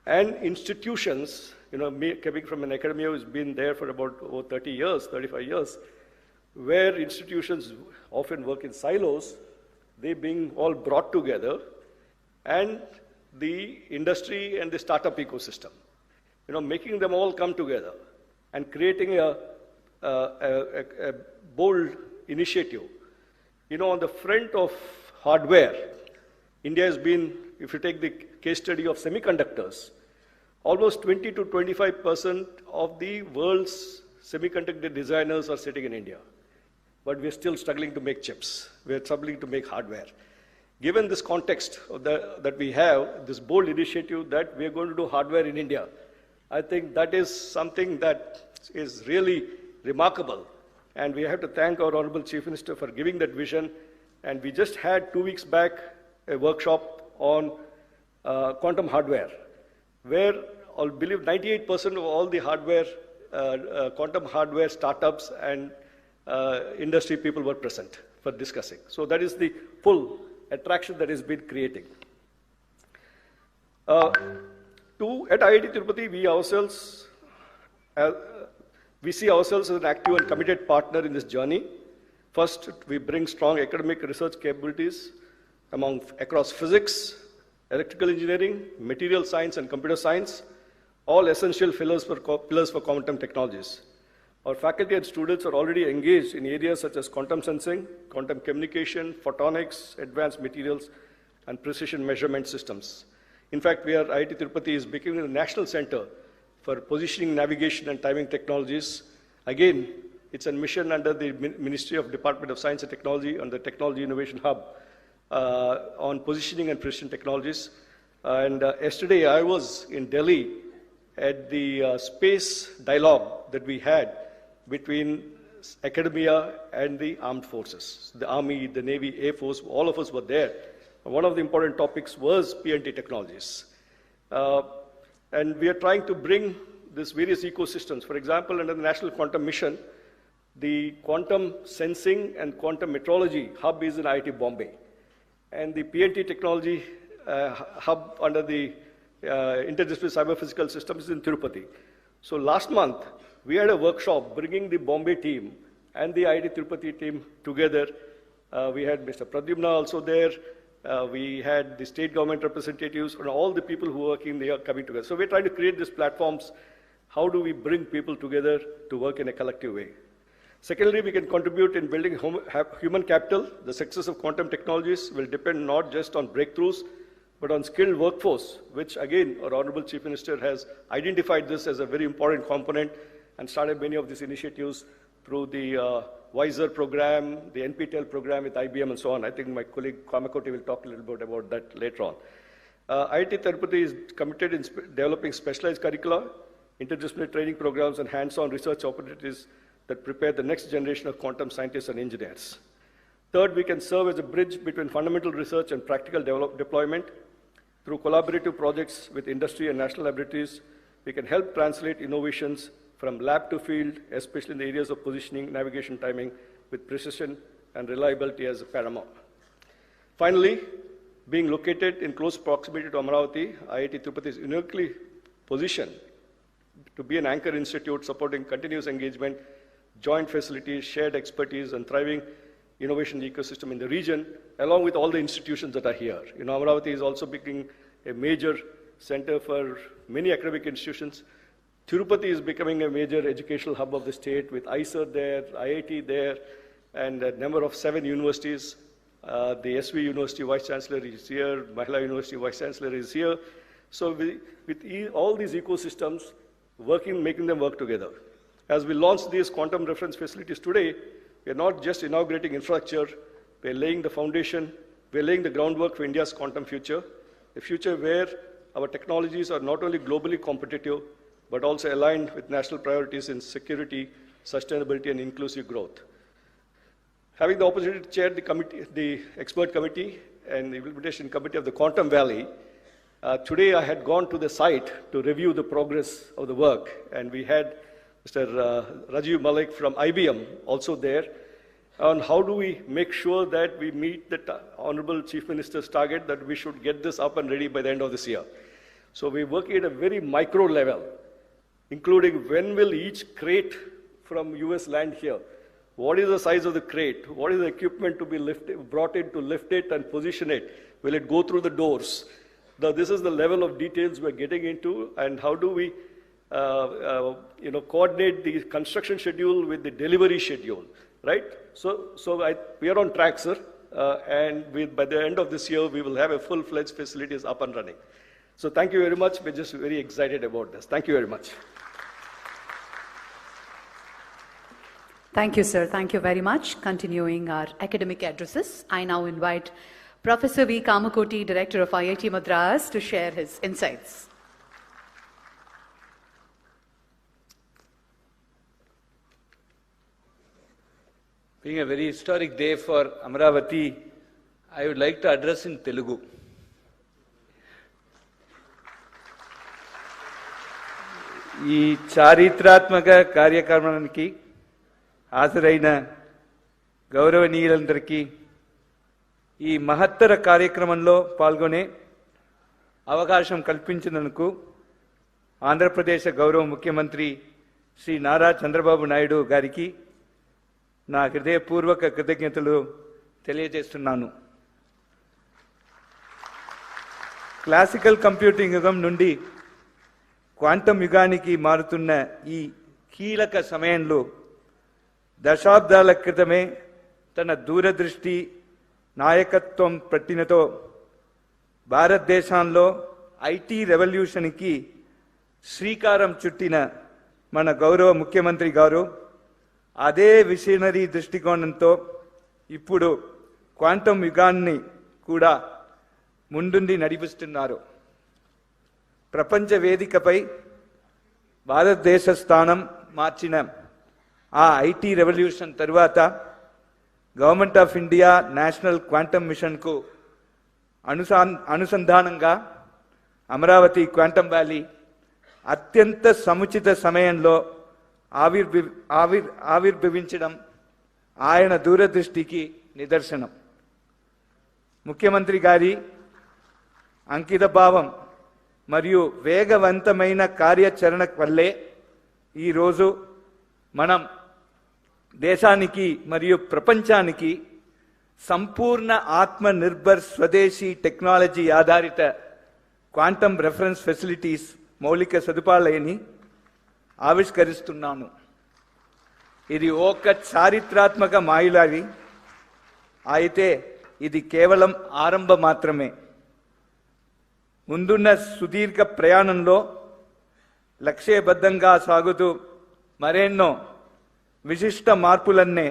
and institutions, me coming from an academia who's been there for about over 30 years, 35 years, where institutions often work in silos, they being all brought together, and the industry and the startup ecosystem, making them all come together and creating a bold initiative. On the front of hardware, India has been, if you take the case study of semiconductors, almost 20 to 25% of the world's semiconductor designers are sitting in India. But we're still struggling to make chips. We're struggling to make hardware. Given this context that we have, this bold initiative that we're going to do hardware in India, I think that is something that is really remarkable. And we have to thank our Honorable Chief Minister for giving that vision. And we just had 2 weeks back a workshop on quantum hardware, where I believe 98% of all the hardware, quantum hardware startups and industry people were present for discussing. So that is the full attraction that has been creating. At IIT Tirupati, we see ourselves as an active and committed partner in this journey. First, we bring strong academic research capabilities across physics, electrical engineering, material science, and computer science, all essential pillars for quantum technologies. Our faculty and students are already engaged in areas such as quantum sensing, quantum communication, photonics, advanced materials, and precision measurement systems. In fact, IIT Tirupati is becoming a national center for positioning, navigation, and timing technologies. Again, it's a mission under the Ministry of Department of Science and Technology and the Technology Innovation Hub on positioning and precision technologies. And yesterday I was in Delhi at the space dialogue that we had between academia and the armed forces. The Army, the Navy, Air Force, all of us were there. One of the important topics was PNT technologies. And we are trying to bring these various ecosystems. For example, under the National Quantum Mission, the quantum sensing and quantum metrology hub is in IIT Bombay. And the PNT technology hub under the Interdisciplinary Cyber-Physical Systems is in Tirupati. So last month, we had a workshop bringing the Bombay team and the IIT Tirupati team together. We had Mr. Pradyumna also there. We had the state government representatives and all the people who are working there coming together. So we're trying to create these platforms. How do we bring people together to work in a collective way? Secondly, we can contribute in building human capital. The success of quantum technologies will depend not just on breakthroughs, but on skilled workforce, which again, our Honorable Chief Minister has identified this as a very important component and started many of these initiatives through the WISER program, the NPTEL program with IBM and so on. I think my colleague Kamakoti will talk a little bit about that later on. IIT Tirupati is committed in developing specialized curricula, interdisciplinary training programs, and hands-on research opportunities that prepare the next generation of quantum scientists and engineers. Third, we can serve as a bridge between fundamental research and practical deployment. Through collaborative projects with industry and national laboratories, we can help translate innovations from lab to field, especially in the areas of positioning, navigation, timing, with precision and reliability as paramount. Finally, being located in close proximity to Amaravati, IIT Tirupati is uniquely positioned to be an anchor institute supporting continuous engagement, joint facilities, shared expertise, and thriving innovation ecosystem in the region, along with all the institutions that are here. Amaravati is also becoming a major center for many academic institutions. Tirupati is becoming a major educational hub of the state with ISER there, IIT there, and a number of 7 universities. The SV University Vice Chancellor is here, Mahila University Vice Chancellor is here. So with all these ecosystems, making them work together. As we launch these quantum reference facilities today, we are not just inaugurating infrastructure, we are laying the foundation, we are laying the groundwork for India's quantum future, a future where our technologies are not only globally competitive, but also aligned with national priorities in security, sustainability, and inclusive growth. Having the opportunity to chair the expert committee and the implementation committee of the Quantum Valley, today I had gone to the site to review the progress of the work, and we had Mr. Rajiv Malik from IBM also there on how do we make sure that we meet the Honorable Chief Minister's target that we should get this up and ready by the end of this year. So we're working at a very micro level, including when will each crate from US land here? What is the size of the crate? What is the equipment to be brought in to lift it and position it? Will it go through the doors? This is the level of details we're getting into, and how do we coordinate the construction schedule with the delivery schedule, right? So we are on track, sir, and by the end of this year, we will have a full-fledged facilities up and running. So thank you very much. We're just very excited about this. Thank you very much. Thank you, sir. Thank you very much. Continuing our academic addresses, I now invite Professor V. Kamakoti, Director of IIT Madras, to share his insights. Being a very historic day for Amaravati, I would like to address in Telugu. ఈ చారిత్రాత్మక కార్యక్రమానికి హాజరైన గౌరవనీయులందరికీ ఈ మహత్తర కార్యక్రమంలో పాల్గొనే అవకాశం కల్పించినందుకు ఆంధ్రప్రదేశ్ గౌరవ ముఖ్యమంత్రి శ్రీ నారా చంద్రబాబు నాయుడు గారికి నా హృదయపూర్వక కృతజ్ఞతలు తెలియజేస్తున్నాను. క్లాసికల్ కంప్యూటింగ్ యుగం నుండి క్వాంటం యుగానికి మారుతున్న ఈ కీలక సమయంలో దశాబ్దాల క్రితమే తన దూరదృష్టి నాయకత్వం పట్టినతో భారతదేశంలో ఐటీ రెవల్యూషన్కి శ్రీకారం చుట్టిన మన గౌరవ ముఖ్యమంత్రి గారు అదే విషనరీ దృష్టికోణంతో ఇప్పుడు క్వాంటం యుగాన్ని కూడా ముందుండి నడిపిస్తున్నారు. ప్రపంచ వేదికపై భారతదేశ స్థానం మార్చిన ఆ ఐటీ రెవల్యూషన్ తరువాత government of India national quantum మిషన్కు అనుసంధానంగా అమరావతి క్వాంటమ్ వ్యాలీ అత్యంత సముచిత సమయంలో ఆవిర్భవించడం ఆయన దూరదృష్టికి నిదర్శనం. ముఖ్యమంత్రి గారి అంకితభావం మరియు వేగవంతమైన కార్యాచరణ వల్లే ఈరోజు మనం దేశానికి మరియు ప్రపంచానికి సంపూర్ణ ఆత్మనిర్భర్ స్వదేశీ టెక్నాలజీ ఆధారిత క్వాంటమ్ రెఫరెన్స్ ఫెసిలిటీస్ మౌలిక సదుపాయాలని ఆవిష్కరిస్తున్నాను. ఇది ఒక చారిత్రాత్మక మైలురాయి అయితే ఇది కేవలం ఆరంభం మాత్రమే. ముందున్న సుదీర్ఘ ప్రయాణంలో లక్ష్యబద్ధంగా సాగుతూ మరెన్నో విశిష్ట మార్పులన్నే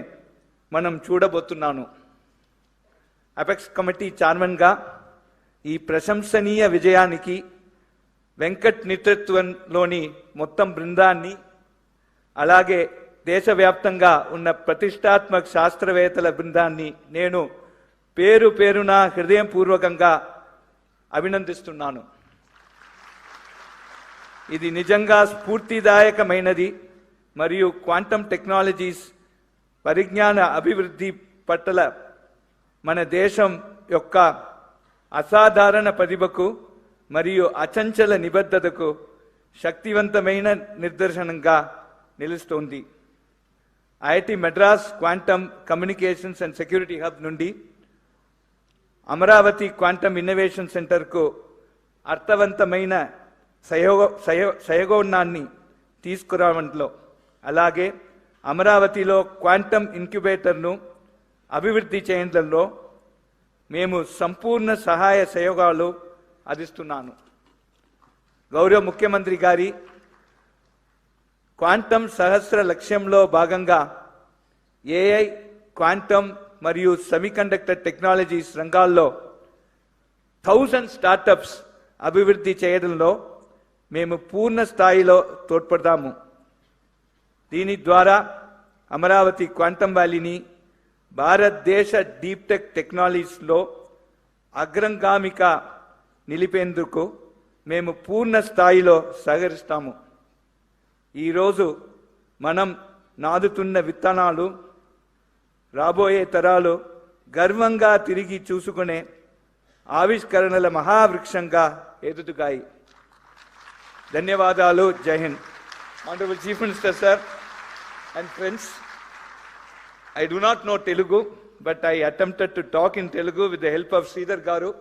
మనం చూడబోతున్నాను. అపెక్స్ కమిటీ చైర్మన్గా ఈ ప్రశంసనీయ విజయానికి వెంకట్ నేతృత్వంలోని మొత్తం బృందాన్ని, అలాగే దేశవ్యాప్తంగా ఉన్న ప్రతిష్టాత్మక శాస్త్రవేత్తల బృందాన్ని నేను పేరు పేరున హృదయపూర్వకంగా అభినందిస్తున్నాను. ఇది నిజంగా స్ఫూర్తిదాయకమైనది మరియు క్వాంటమ్ టెక్నాలజీస్ పరిజ్ఞాన అభివృద్ధి పట్ల మన దేశం యొక్క అసాధారణ ప్రతిభకు మరియు అచంచల నిబద్ధతకు శక్తివంతమైన నిదర్శనంగా నిలుస్తోంది. IIT Madras quantum communications and security hub నుండి అమరావతి క్వాంటమ్ ఇన్నోవేషన్ సెంటర్కు అర్థవంతమైన సహయోగాన్ని తీసుకురావడంలో, అలాగే అమరావతిలో క్వాంటమ్ ఇంక్యుబేటర్ను అభివృద్ధి చేయడంలో మేము సంపూర్ణ సహాయ సహయోగాలు అందిస్తున్నాను. గౌరవ ముఖ్యమంత్రి గారి క్వాంటమ్ సహస్ర లక్ష్యంలో భాగంగా ఏఐ, క్వాంటమ్ మరియు సెమీకండక్టర్ టెక్నాలజీస్ రంగాల్లో 1000 స్టార్టప్స్ అభివృద్ధి చేయడంలో మేము పూర్ణ స్థాయిలో తోడ్పడతాము. దీని ద్వారా అమరావతి క్వాంటమ్ వ్యాలీని భారతదేశ డీప్ టెక్ టెక్నాలజీస్లో అగ్రగామిక నిలిపేందుకు మేము పూర్ణ స్థాయిలో సహకరిస్తాము. ఈరోజు మనం నాదుతున్న విత్తనాలు రాబోయే తరాలు గర్వంగా తిరిగి చూసుకునే ఆవిష్కరణల మహావృక్షంగా ఎదుగుతాయి. ధన్యవాదాలు. జై Hind. Honorable Chief Minister, sir, and friends, I do not know Telugu, but I attempted to talk in Telugu with the help of Sridhar Garu.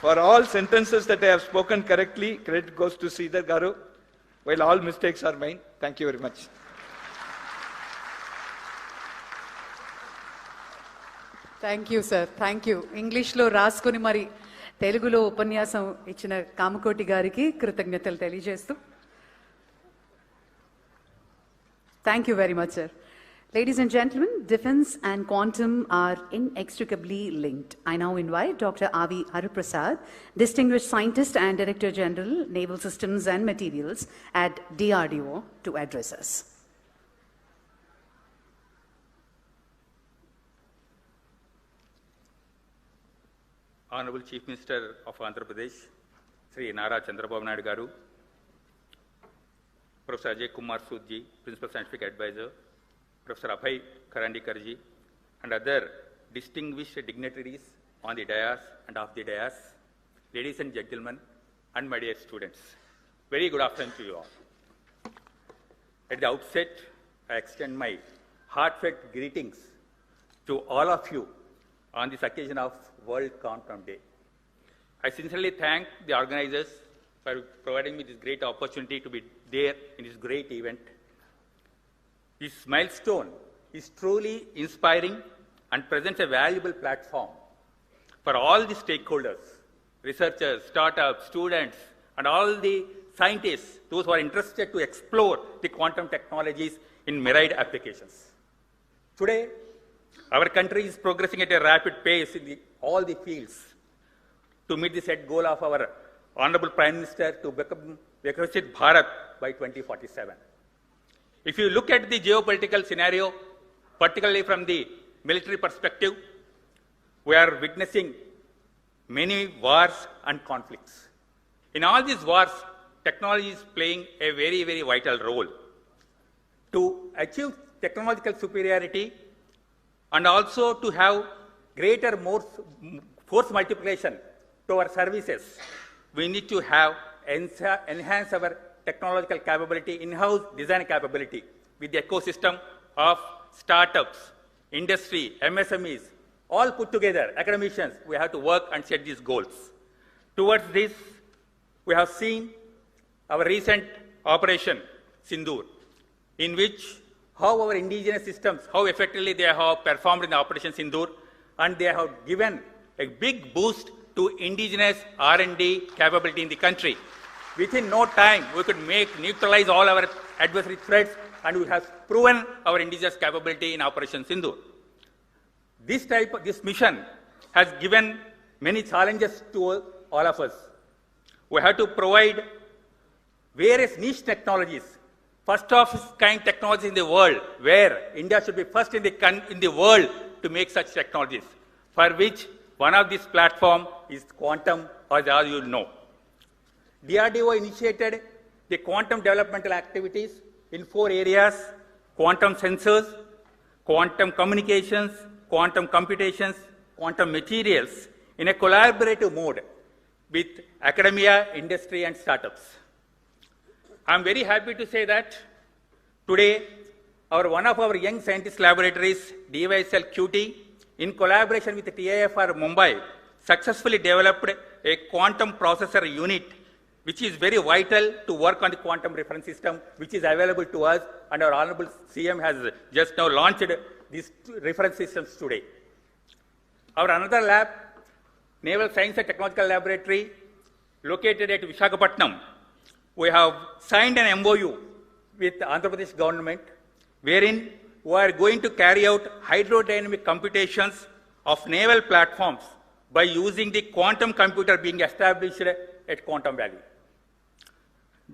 For all sentences that I have spoken correctly, credit goes to Sridhar Garu, while all mistakes are mine. Thank you very much. Thank you sir, thank you. ఇంగ్లీష్లో రాసుకుని మరి తెలుగులో ఉపన్యాసం ఇచ్చిన కామకోటి గారికి కృతజ్ఞతలు తెలియజేస్తూ thank you very much sir. Ladies and gentlemen, defense and quantum are inextricably linked. I now invite Dr. R.V. Hariprasad, Distinguished Scientist and Director General, Naval Systems and Materials at DRDO, to address us. Honorable Chief Minister of Andhra Pradesh, Sri Nara Chandrababu Naidu Garu, Professor Ajay Kumar Soodji, Principal Scientific Advisor, Professor Abhay Karandikar ji, and other distinguished dignitaries on the dais and off the dais, ladies and gentlemen, and my dear students. Very good afternoon to you all. At the outset, I extend my heartfelt greetings to all of you on this occasion of World Quantum Day. I sincerely thank the organizers for providing me this great opportunity to be there in this great event. This milestone is truly inspiring and presents a valuable platform for all the stakeholders, researchers, startups, students, and all the scientists, those who are interested to explore the quantum technologies in myriad applications. Today, our country is progressing at a rapid pace in all the fields to meet the set goal of our Honorable Prime Minister to become Viksit Bharat by 2047. If you look at the geopolitical scenario, particularly from the military perspective, we are witnessing many wars and conflicts. In all these wars, technology is playing a very, very vital role. To achieve technological superiority and also to have greater force multiplication to our services, we need to have enhance our technological capability, in-house design capability with the ecosystem of startups, industry, MSMEs, all put together, academicians, we have to work and set these goals. Towards this, we have seen our recent Operation Sindoor, in which how our indigenous systems, how effectively they have performed in the Operation Sindoor, and they have given a big boost to indigenous R&D capability in the country. Within no time, we could neutralize all our adversary threats, and we have proven our indigenous capability in Operation Sindoor. This mission has given many challenges to all of us. We have to provide various niche technologies, first of its kind technologies in the world, where India should be first in the world to make such technologies, for which one of these platforms is quantum, as all you know. DRDO initiated the quantum developmental activities in 4 areas: quantum sensors, quantum communications, quantum computations, quantum materials, in a collaborative mode with academia, industry, and startups. I'm very happy to say that today, one of our young scientist laboratories, DYSL QT, in collaboration with the TIFR Mumbai, successfully developed a quantum processor unit, which is very vital to work on the quantum reference system, which is available to us, and our Honorable CM has just now launched these reference systems today. Our another lab, Naval Science and Technological Laboratory, located at Visakhapatnam, we have signed an MOU with the Andhra Pradesh government, wherein we are going to carry out hydrodynamic computations of naval platforms by using the quantum computer being established at Quantum Valley.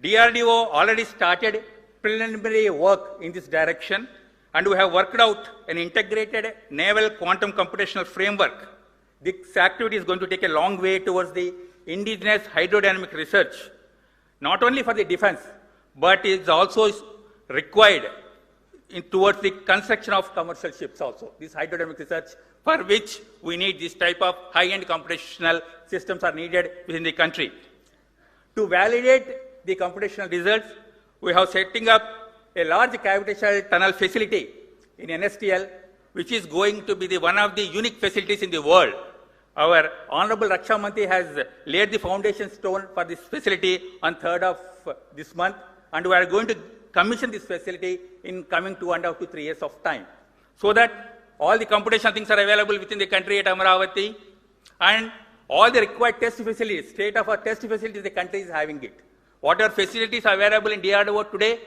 DRDO already started preliminary work in this direction, and we have worked out an integrated naval quantum computational framework. This activity is going to take a long way towards the indigenous hydrodynamic research, not only for the defense, but is also required towards the construction of commercial ships also. This hydrodynamic research, for which we need this type of high-end computational systems are needed within the country. To validate the computational results, we have setting up a large gravitational tunnel facility in NSTL, which is going to be one of the unique facilities in the world. Our Honorable Raksha Mantri has laid the foundation stone for this facility on 3rd of this month, and we are going to commission this facility in coming 2.5 to 3 years of time, so that all the computational things are available within the country at Amaravati, and all the required test facilities, state-of-the-art test facilities, the country is having it. Whatever facilities are available in DRDO today,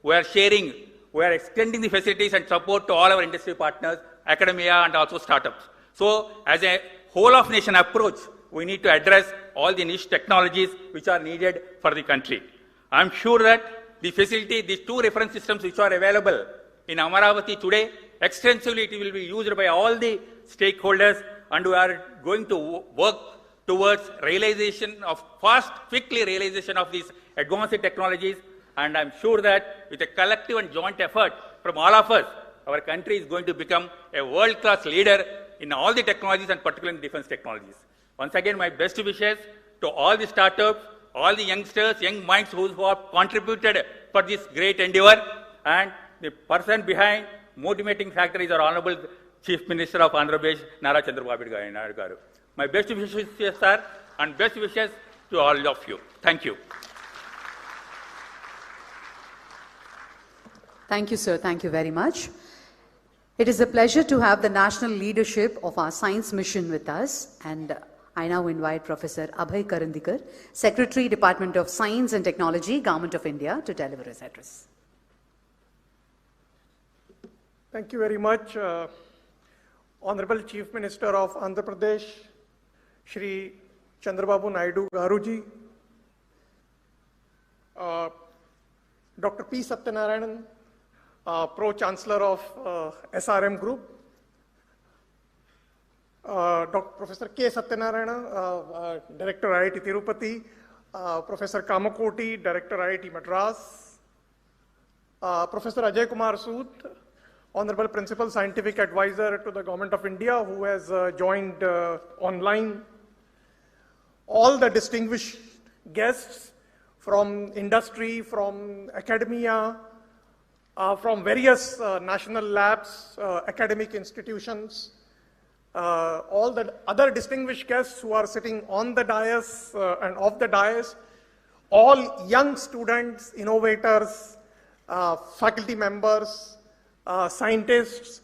we are sharing, we are extending the facilities and support to all our industry partners, academia, and also startups. So, as a whole of nation approach, we need to address all the niche technologies which are needed for the country. I'm sure that the facility, these 2 reference systems which are available in Amaravati today, extensively it will be used by all the stakeholders, and we are going to work towards realization of quickly realization of these advanced technologies. And I'm sure that with a collective and joint effort from all of us, our country is going to become a world-class leader in all the technologies, and particularly in defense technologies. Once again, my best wishes to all the startups, all the youngsters, young minds who have contributed for this great endeavor, and the person behind motivating factor is our Honorable Chief Minister of Andhra Pradesh, Nara Chandrababu Naidu garu. My best wishes, sir, and best wishes to all of you. Thank you. Thank you, sir. Thank you very much. It is a pleasure to have the national leadership of our science mission with us, and I now invite Professor Abhay Karandikar, Secretary, Department of Science and Technology, Government of India, to deliver his address. Thank you very much, Honorable Chief Minister of Andhra Pradesh, Shri Chandrababu Naidu Garuji, Dr. P. Satyanarayanan, Pro-Chancellor of SRM Group, Professor K. Satyanarayana, Director IIT Tirupati, Professor Kamakoti, Director IIT Madras, Professor Ajay Kumar Sood, Honorable Principal Scientific Advisor to the Government of India, who has joined online, all the distinguished guests from industry, from academia, from various national labs, academic institutions, all the other distinguished guests who are sitting on the dais and off the dais, all young students, innovators, faculty members, scientists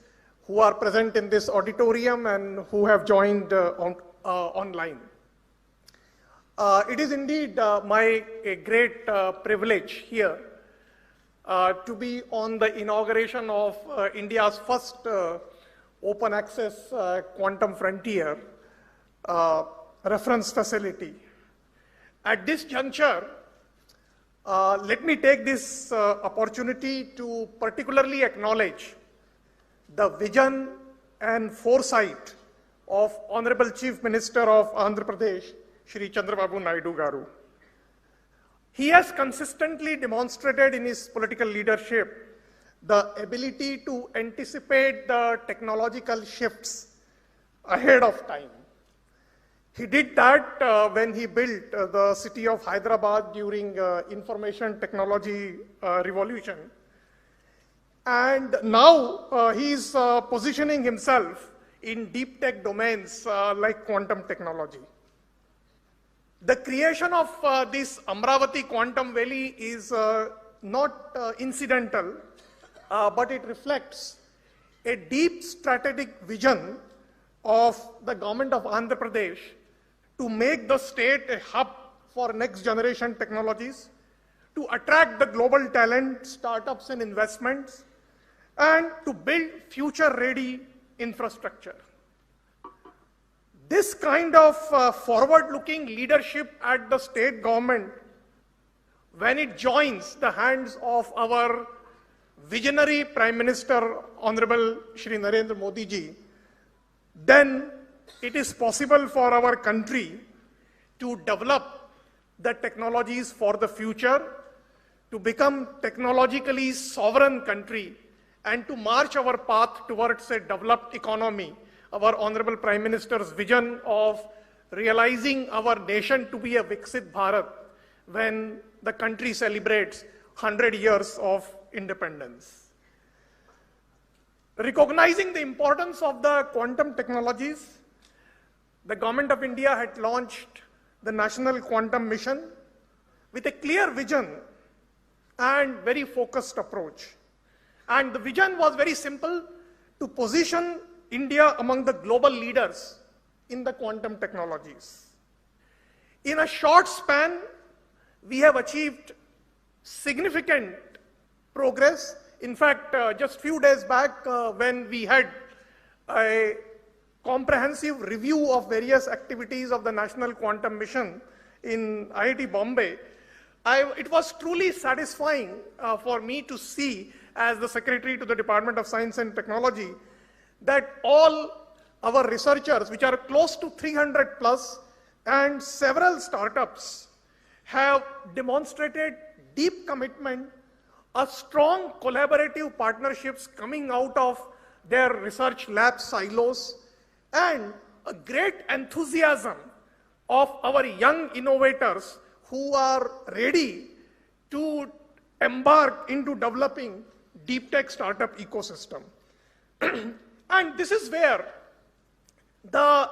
who are present in this auditorium and who have joined online. It is indeed my great privilege here to be on the inauguration of India's first open access quantum frontier reference facility. At this juncture, let me take this opportunity to particularly acknowledge the vision and foresight of Honorable Chief Minister of Andhra Pradesh, Shri Chandrababu Naidu Garu. He has consistently demonstrated in his political leadership the ability to anticipate the technological shifts ahead of time. He did that when he built the city of Hyderabad during information technology revolution. And now he is positioning himself in deep tech domains like quantum technology. The creation of this Amaravati Quantum Valley is not incidental, but it reflects a deep strategic vision of the government of Andhra Pradesh to make the state a hub for next generation technologies, to attract the global talent, startups and investments, and to build future-ready infrastructure. This kind of forward-looking leadership at the state government, when it joins the hands of our visionary Prime Minister, Honorable Shri Narendra Modi ji, then it is possible for our country to develop the technologies for the future, to become technologically sovereign country, and to march our path towards a developed economy. Our Honorable Prime Minister's vision of realizing our nation to be a Viksit Bharat when the country celebrates 100 years of independence. Recognizing the importance of the quantum technologies, the Government of India had launched the National Quantum Mission with a clear vision and very focused approach. And the vision was very simple: to position India among the global leaders in the quantum technologies. In a short span, we have achieved significant progress. In fact, just few days back, when we had a comprehensive review of various activities of the National Quantum Mission in IIT Bombay, it was truly satisfying for me to see, as the Secretary to the Department of Science and Technology, that all our researchers, which are close to 300 plus, and several startups have demonstrated deep commitment, a strong collaborative partnerships coming out of their research lab silos, and a great enthusiasm of our young innovators who are ready to embark into developing deep tech startup ecosystem. And this is where the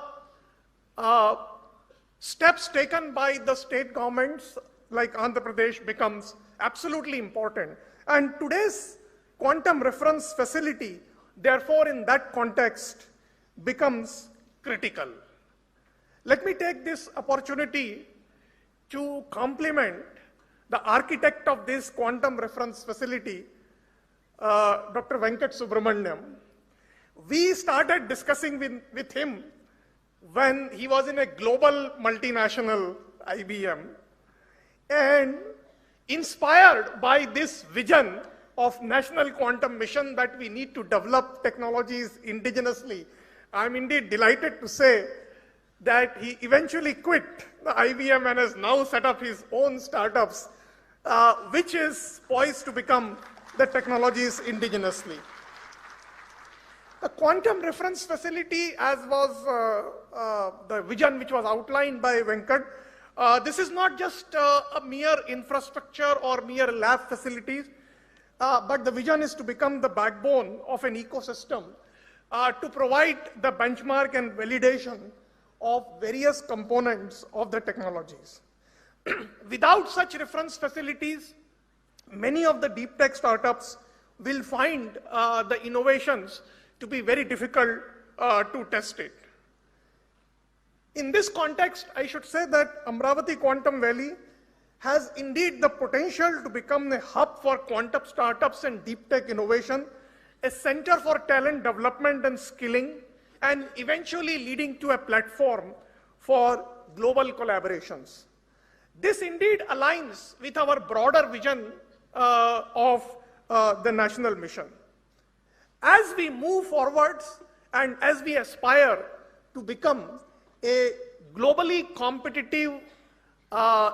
steps taken by the state governments like Andhra Pradesh becomes absolutely important. And today's quantum reference facility, therefore, in that context, becomes critical. Let me take this opportunity to compliment the architect of this quantum reference facility, Dr. Venkat Subramaniam. We started discussing with him when he was in a global multinational IBM, and inspired by this vision of national quantum mission that we need to develop technologies indigenously, I'm indeed delighted to say that he eventually quit the IBM and has now set up his own startups, which is poised to become the technologies indigenously. The quantum reference facility, as was the vision which was outlined by Venkat, this is not just a mere infrastructure or mere lab facilities, but the vision is to become the backbone of an ecosystem to provide the benchmark and validation of various components of the technologies. Without such reference facilities, many of the deep tech startups will find the innovations to be very difficult to test it. In this context, I should say that Amaravati Quantum Valley has indeed the potential to become a hub for quantum startups and deep tech innovation, a center for talent development and skilling, and eventually leading to a platform for global collaborations. This indeed aligns with our broader vision of the national mission. As we move forwards and as we aspire to become a globally competitive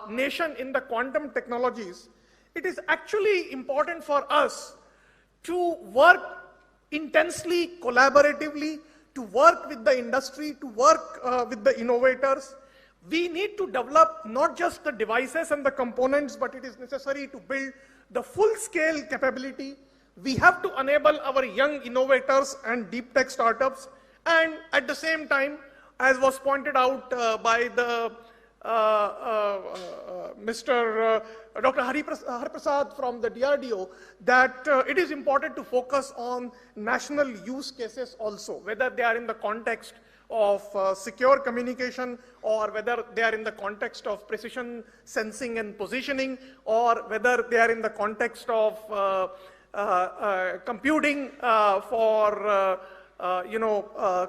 nation in the quantum technologies, it is actually important for us to work intensely, collaboratively, to work with the industry, to work with the innovators. We need to develop not just the devices and the components, but it is necessary to build the full-scale capability. We have to enable our young innovators and deep tech startups, and at the same time, as was pointed out by the Mr. Dr. Hariprasad from the DRDO, that it is important to focus on national use cases also, whether they are in the context of secure communication, or whether they are in the context of precision sensing and positioning, or whether they are in the context of computing for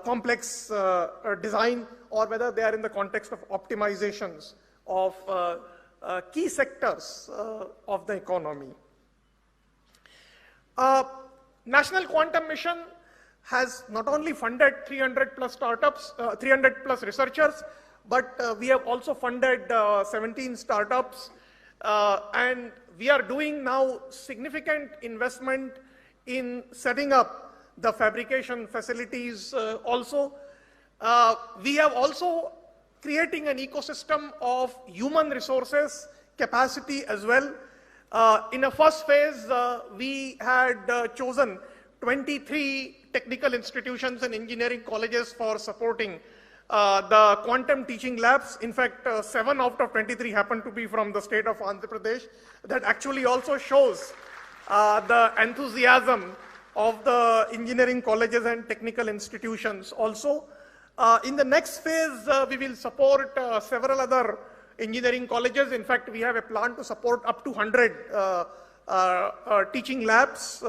complex design, or whether they are in the context of optimizations of key sectors of the economy. National Quantum Mission has not only funded 300 plus startups, 300 plus researchers, but we have also funded 17 startups, and we are doing now significant investment in setting up the fabrication facilities also. We have also creating an ecosystem of human resources capacity as well. In a first phase, we had chosen 23 technical institutions and engineering colleges for supporting the quantum teaching labs. In fact, 7 out of 23 happen to be from the state of Andhra Pradesh. That actually also shows the enthusiasm of the engineering colleges and technical institutions also. In the next phase, we will support several other engineering colleges. In fact, we have a plan to support up to 100 teaching labs.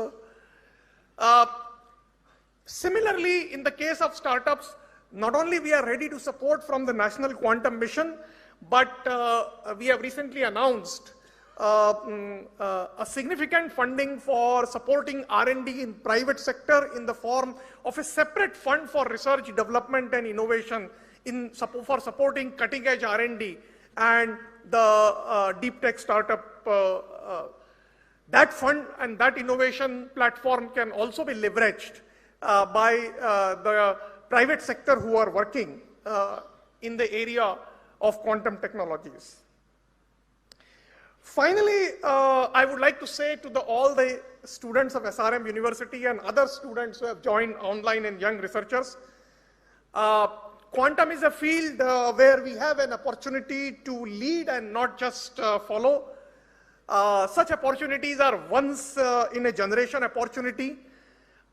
Similarly, in the case of startups, not only we are ready to support from the National Quantum Mission, but we have recently announced a significant funding for supporting R&D in private sector in the form of a separate fund for research, development and innovation for supporting cutting edge R&D and the deep tech startup. That fund and that innovation platform can also be leveraged by the private sector who are working in the area of quantum technologies. Finally, I would like to say to all the students of SRM University and other students who have joined online and young researchers, quantum is a field where we have an opportunity to lead and not just follow. Such opportunities are once in a generation opportunity.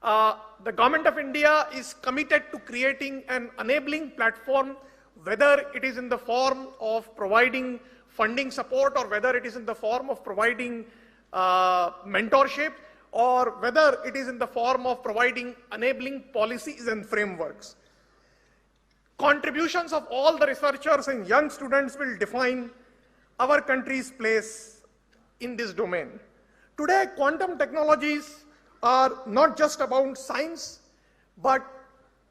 The Government of India is committed to creating an enabling platform, whether it is in the form of providing funding support or whether it is in the form of providing mentorship or whether it is in the form of providing enabling policies and frameworks. Contributions of all the researchers and young students will define our country's place in this domain. Today, quantum technologies are not just about science, but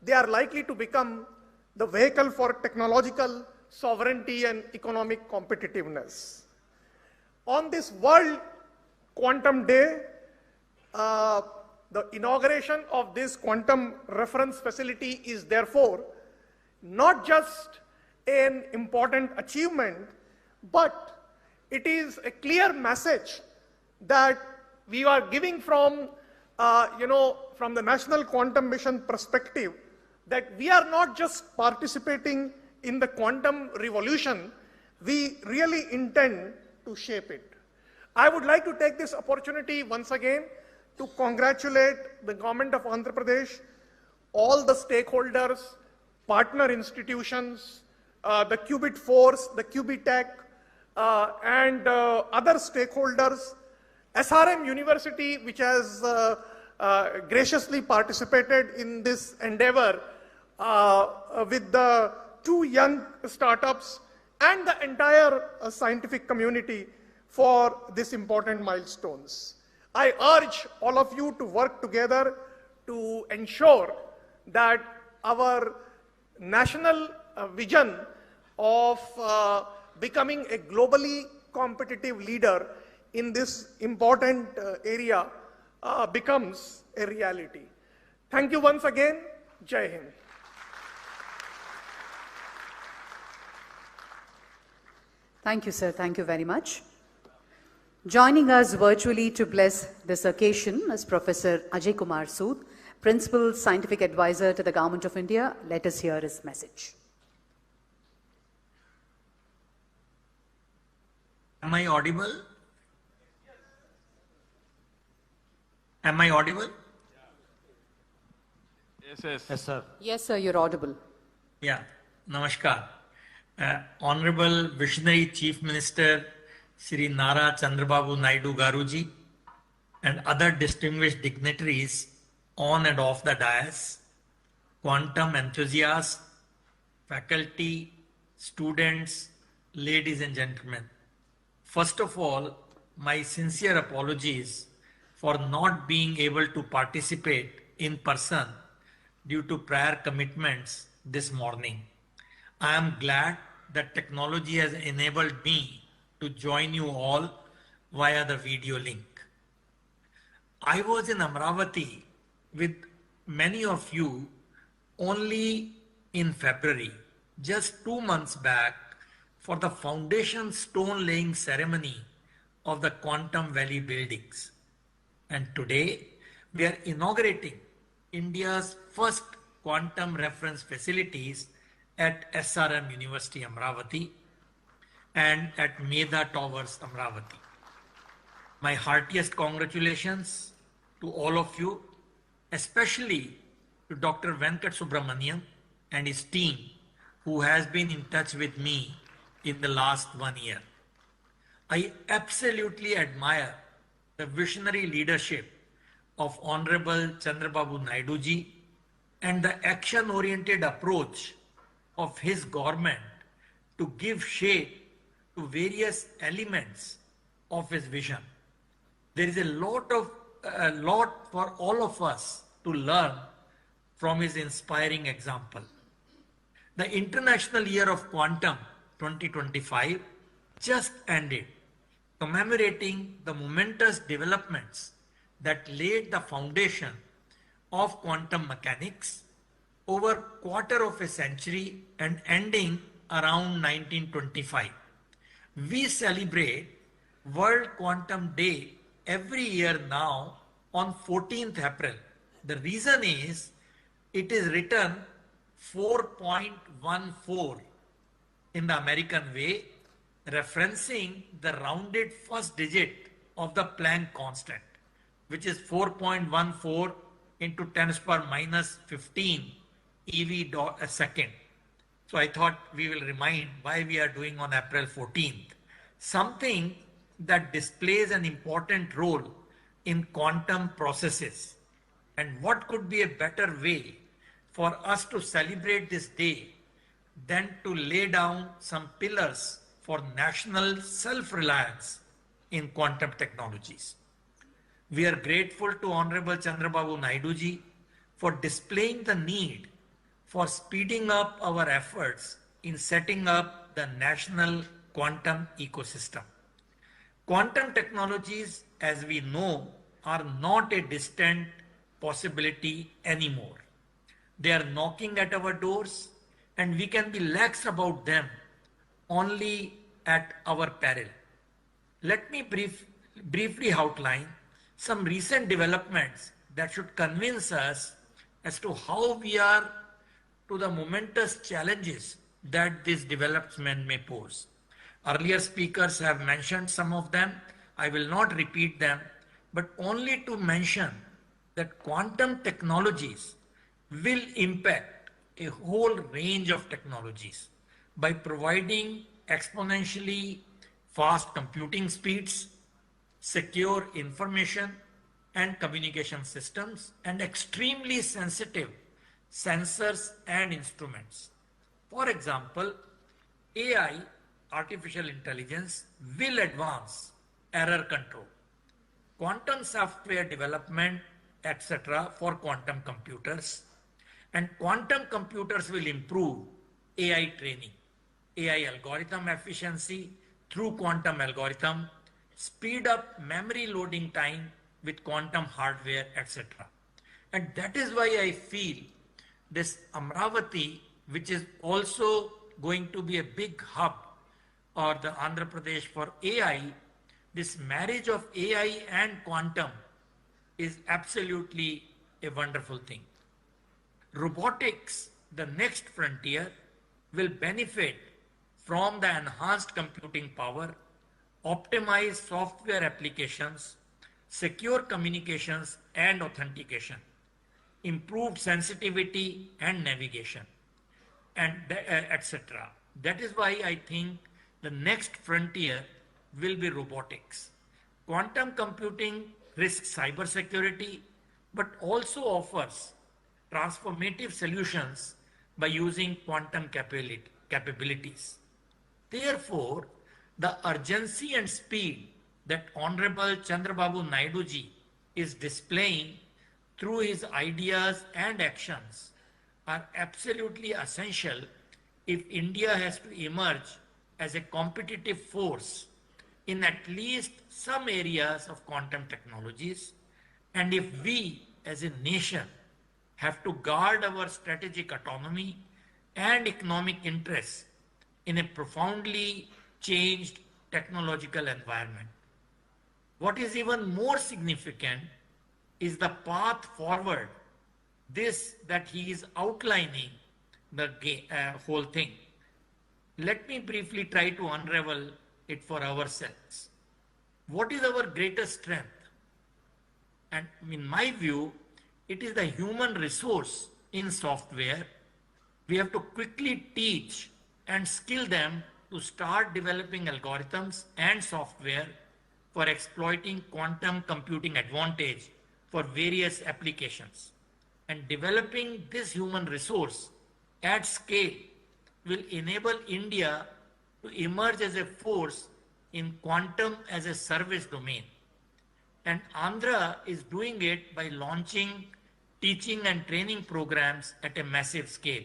they are likely to become the vehicle for technological sovereignty and economic competitiveness. On this World Quantum Day, the inauguration of this quantum reference facility is therefore not just an important achievement, but it is a clear message that we are giving from the National Quantum Mission perspective, that we are not just participating in the quantum revolution, we really intend to shape it. I would like to take this opportunity once again to congratulate the government of Andhra Pradesh, all the stakeholders, partner institutions, the Qubit Force, the Qubitech, and other stakeholders, SRM University, which has graciously participated in this endeavor with the 2 young startups and the entire scientific community for these important milestones. I urge all of you to work together to ensure that our national vision of becoming a globally competitive leader in this important area becomes a reality. Thank you once again. Jai Hind. Thank you, sir. Thank you very much. Joining us virtually to bless this occasion is Professor Ajay Kumar Sood, Principal Scientific Advisor to the Government of India. Let us hear his message. Am I audible? Am I audible? Yes, sir. Yes, sir, you're audible. Yeah, namaskar. Honorable Visionary Chief Minister Shri Nara Chandrababu Naidu Garuji and other distinguished dignitaries on and off the dais, quantum enthusiasts, faculty, students, ladies and gentlemen. First of all, my sincere apologies for not being able to participate in person due to prior commitments this morning. I am glad that technology has enabled me to join you all via the video link. I was in Amaravati with many of you only in February, just 2 months back, for the foundation stone laying ceremony of the Quantum Valley buildings. And today we are inaugurating India's first quantum reference facilities at SRM University Amaravati and at Medha Towers Amaravati. My heartiest congratulations to all of you, especially to Dr. Venkat Subramaniam and his team, who has been in touch with me in the last 1 year. I absolutely admire the visionary leadership of Honorable Chandrababu Naidu ji and the action-oriented approach of his government to give shape to various elements of his vision. There is a lot for all of us to learn from his inspiring example. The International Year of Quantum 2025 just ended, commemorating the momentous developments that laid the foundation of quantum mechanics over a quarter of a century and ending around 1925. We celebrate World Quantum Day every year now on 14th April. The reason is it is written 4.14 in the American way, referencing the rounded first digit of the Planck constant, which is 4.14 into 10 to the power minus 15 EV a second. So I thought we will remind why we are doing on April 14th. Something that displays an important role in quantum processes. And what could be a better way for us to celebrate this day than to lay down some pillars for national self-reliance in quantum technologies. We are grateful to Honorable Chandrababu Naidu ji for displaying the need for speeding up our efforts in setting up the national quantum ecosystem. Quantum technologies, as we know, are not a distant possibility anymore. They are knocking at our doors, and we can be lax about them only at our peril. Let me briefly outline some recent developments that should convince us as to how we are to the momentous challenges that this development may pose. Earlier speakers have mentioned some of them. I will not repeat them, but only to mention that quantum technologies will impact a whole range of technologies by providing exponentially fast computing speeds, secure information and communication systems, and extremely sensitive sensors and instruments. For example, AI, artificial intelligence, will advance error control, quantum software development, etc. for quantum computers, and quantum computers will improve AI training, AI algorithm efficiency through quantum algorithm, speed up memory loading time with quantum hardware, etc. And that is why I feel this Amaravati, which is also going to be a big hub, or the Andhra Pradesh for AI, this marriage of AI and quantum is absolutely a wonderful thing. Robotics, the next frontier, will benefit from the enhanced computing power, optimized software applications, secure communications and authentication, improved sensitivity and navigation, and etc. That is why I think the next frontier will be robotics. Quantum computing risks cybersecurity, but also offers transformative solutions by using quantum capabilities. Therefore, the urgency and speed that Honorable Chandrababu Naidu ji is displaying through his ideas and actions are absolutely essential if India has to emerge as a competitive force in at least some areas of quantum technologies, and if we as a nation have to guard our strategic autonomy and economic interests in a profoundly changed technological environment. What is even more significant is the path forward, this that he is outlining the whole thing. Let me briefly try to unravel it for ourselves. What is our greatest strength? And in my view, it is the human resource in software. We have to quickly teach and skill them to start developing algorithms and software for exploiting quantum computing advantage for various applications. And developing this human resource at scale will enable India to emerge as a force in quantum as a service domain. And Andhra is doing it by launching teaching and training programs at a massive scale.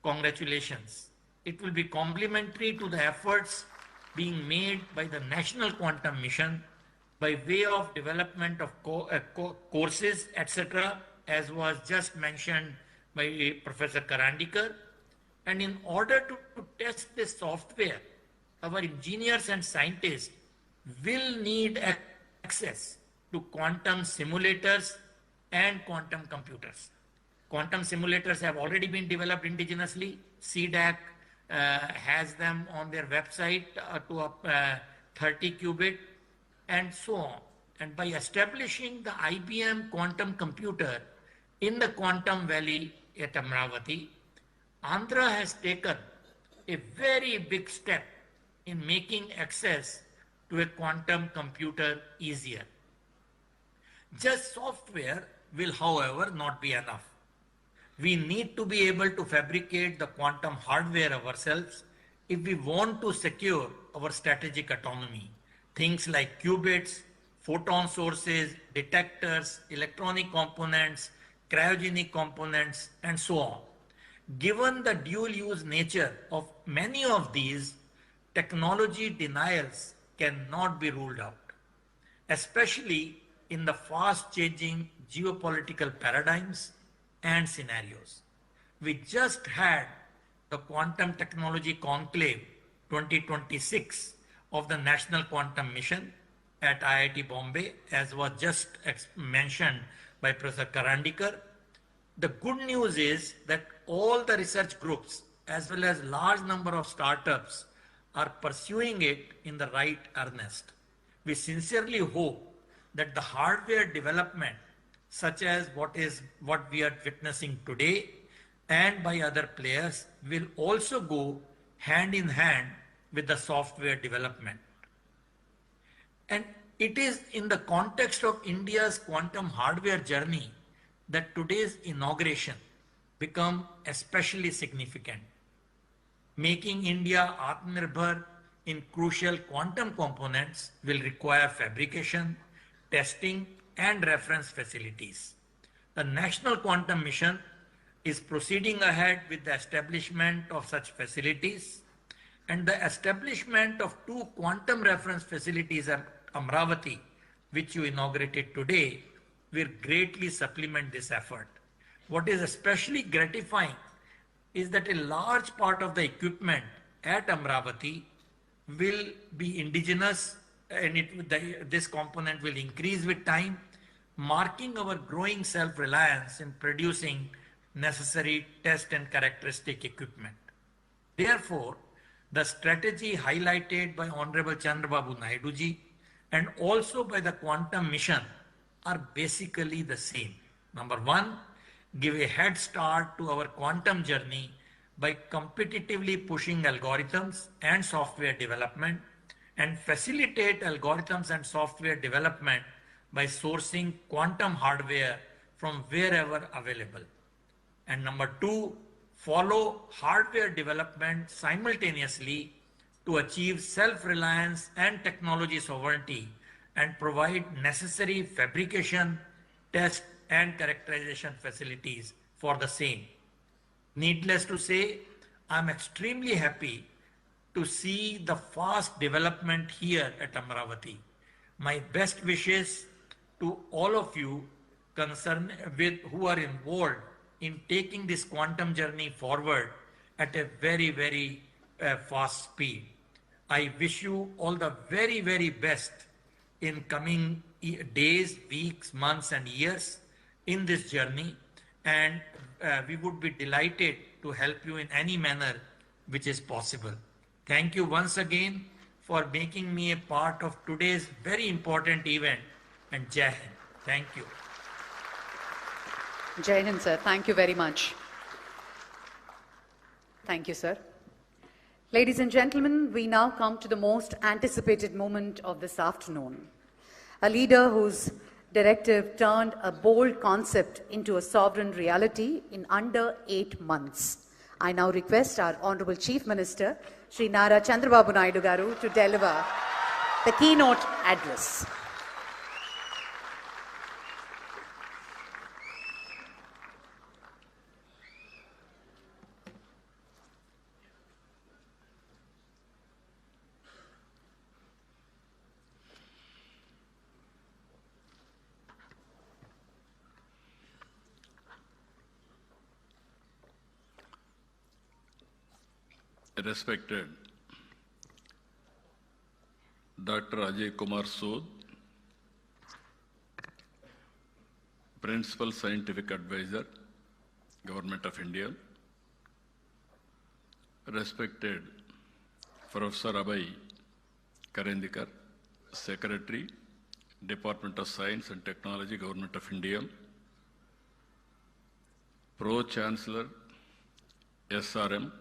Congratulations. It will be complementary to the efforts being made by the National Quantum Mission by way of development of courses, etc., as was just mentioned by Professor Karandikar. And in order to test this software, our engineers and scientists will need access to quantum simulators and quantum computers. Quantum simulators have already been developed indigenously. CDAC has them on their website to 30 qubit and so on. And by establishing the IBM quantum computer in the Quantum Valley at Amaravati, Andhra has taken a very big step in making access to a quantum computer easier. Just software will, however, not be enough. We need to be able to fabricate the quantum hardware ourselves if we want to secure our strategic autonomy. Things like qubits, photon sources, detectors, electronic components, cryogenic components, and so on. Given the dual-use nature of many of these, technology denials cannot be ruled out, especially in the fast-changing geopolitical paradigms and scenarios. We just had the Quantum Technology Conclave 2026 of the National Quantum Mission at IIT Bombay, as was just mentioned by Professor Karandikar. The good news is that all the research groups as well as large number of startups are pursuing it in the right earnest. We sincerely hope that the hardware development, such as what we are witnessing today and by other players, will also go hand in hand with the software development. And it is in the context of India's quantum hardware journey that today's inauguration become especially significant. Making India Atmanirbhar in crucial quantum components will require fabrication, testing, and reference facilities. The National Quantum Mission is proceeding ahead with the establishment of such facilities, and the establishment of 2 quantum reference facilities at Amaravati, which you inaugurated today, will greatly supplement this effort. What is especially gratifying is that a large part of the equipment at Amaravati will be indigenous, and this component will increase with time, marking our growing self-reliance in producing necessary test and characteristic equipment. Therefore, the strategy highlighted by Honorable Chandrababu Naidu ji and also by the Quantum Mission are basically the same. Number 1, give a head start to our quantum journey by competitively pushing algorithms and software development, and facilitate algorithms and software development by sourcing quantum hardware from wherever available. And number 2, follow hardware development simultaneously to achieve self-reliance and technology sovereignty and provide necessary fabrication, test, and characterization facilities for the same. Needless to say, I'm extremely happy to see the fast development here at Amaravati. My best wishes to all of you who are involved in taking this quantum journey forward at a very, very fast speed. I wish you all the very, very best in coming days, weeks, months, and years in this journey, and we would be delighted to help you in any manner which is possible. Thank you once again for making me a part of today's very important event, and Jai Hind. Thank you. Jai Hind, sir. Thank you very much. Thank you, sir. Ladies and gentlemen, we now come to the most anticipated moment of this afternoon. A leader whose directive turned a bold concept into a sovereign reality in under 8 months. I now request our Honorable Chief Minister, Shri Nara Chandrababu Naidu Garu, to deliver the keynote address. Respected Dr. Ajay Kumar Sood, Principal Scientific Advisor, Government of India. Respected Professor Abhay Karandikar, Secretary, Department of Science and Technology, Government of India. Pro-Chancellor, SRM,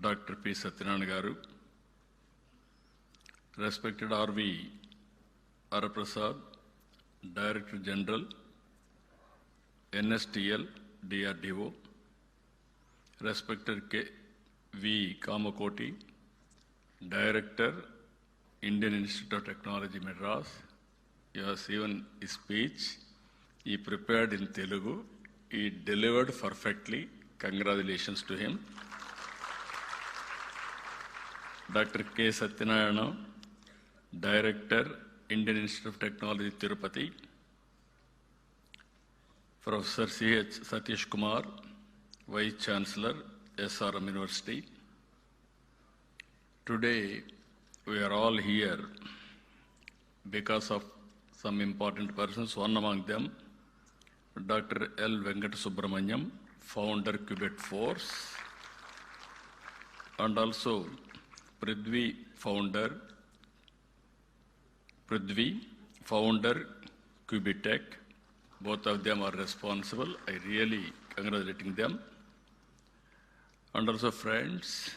Dr. P. Satyanarayana Garu. Respected RV Araprasad, Director General, NSTL, DRDO. Respected V. Kamakoti, Director, Indian Institute of Technology, Madras. You have seen his speech. He prepared in Telugu. He delivered perfectly. Congratulations to him. Dr. K. Satyanarayana, Director, Indian Institute of Technology, Tirupati. Professor C.H. Satish Kumar, Vice Chancellor, SRM University. Today, we are all here because of some important persons. One among them, Dr. L. Venkat Subramanyam, founder Qubit Force, and also Prithvi, founder Qubitech. Both of them are responsible. I really congratulating them. And also friends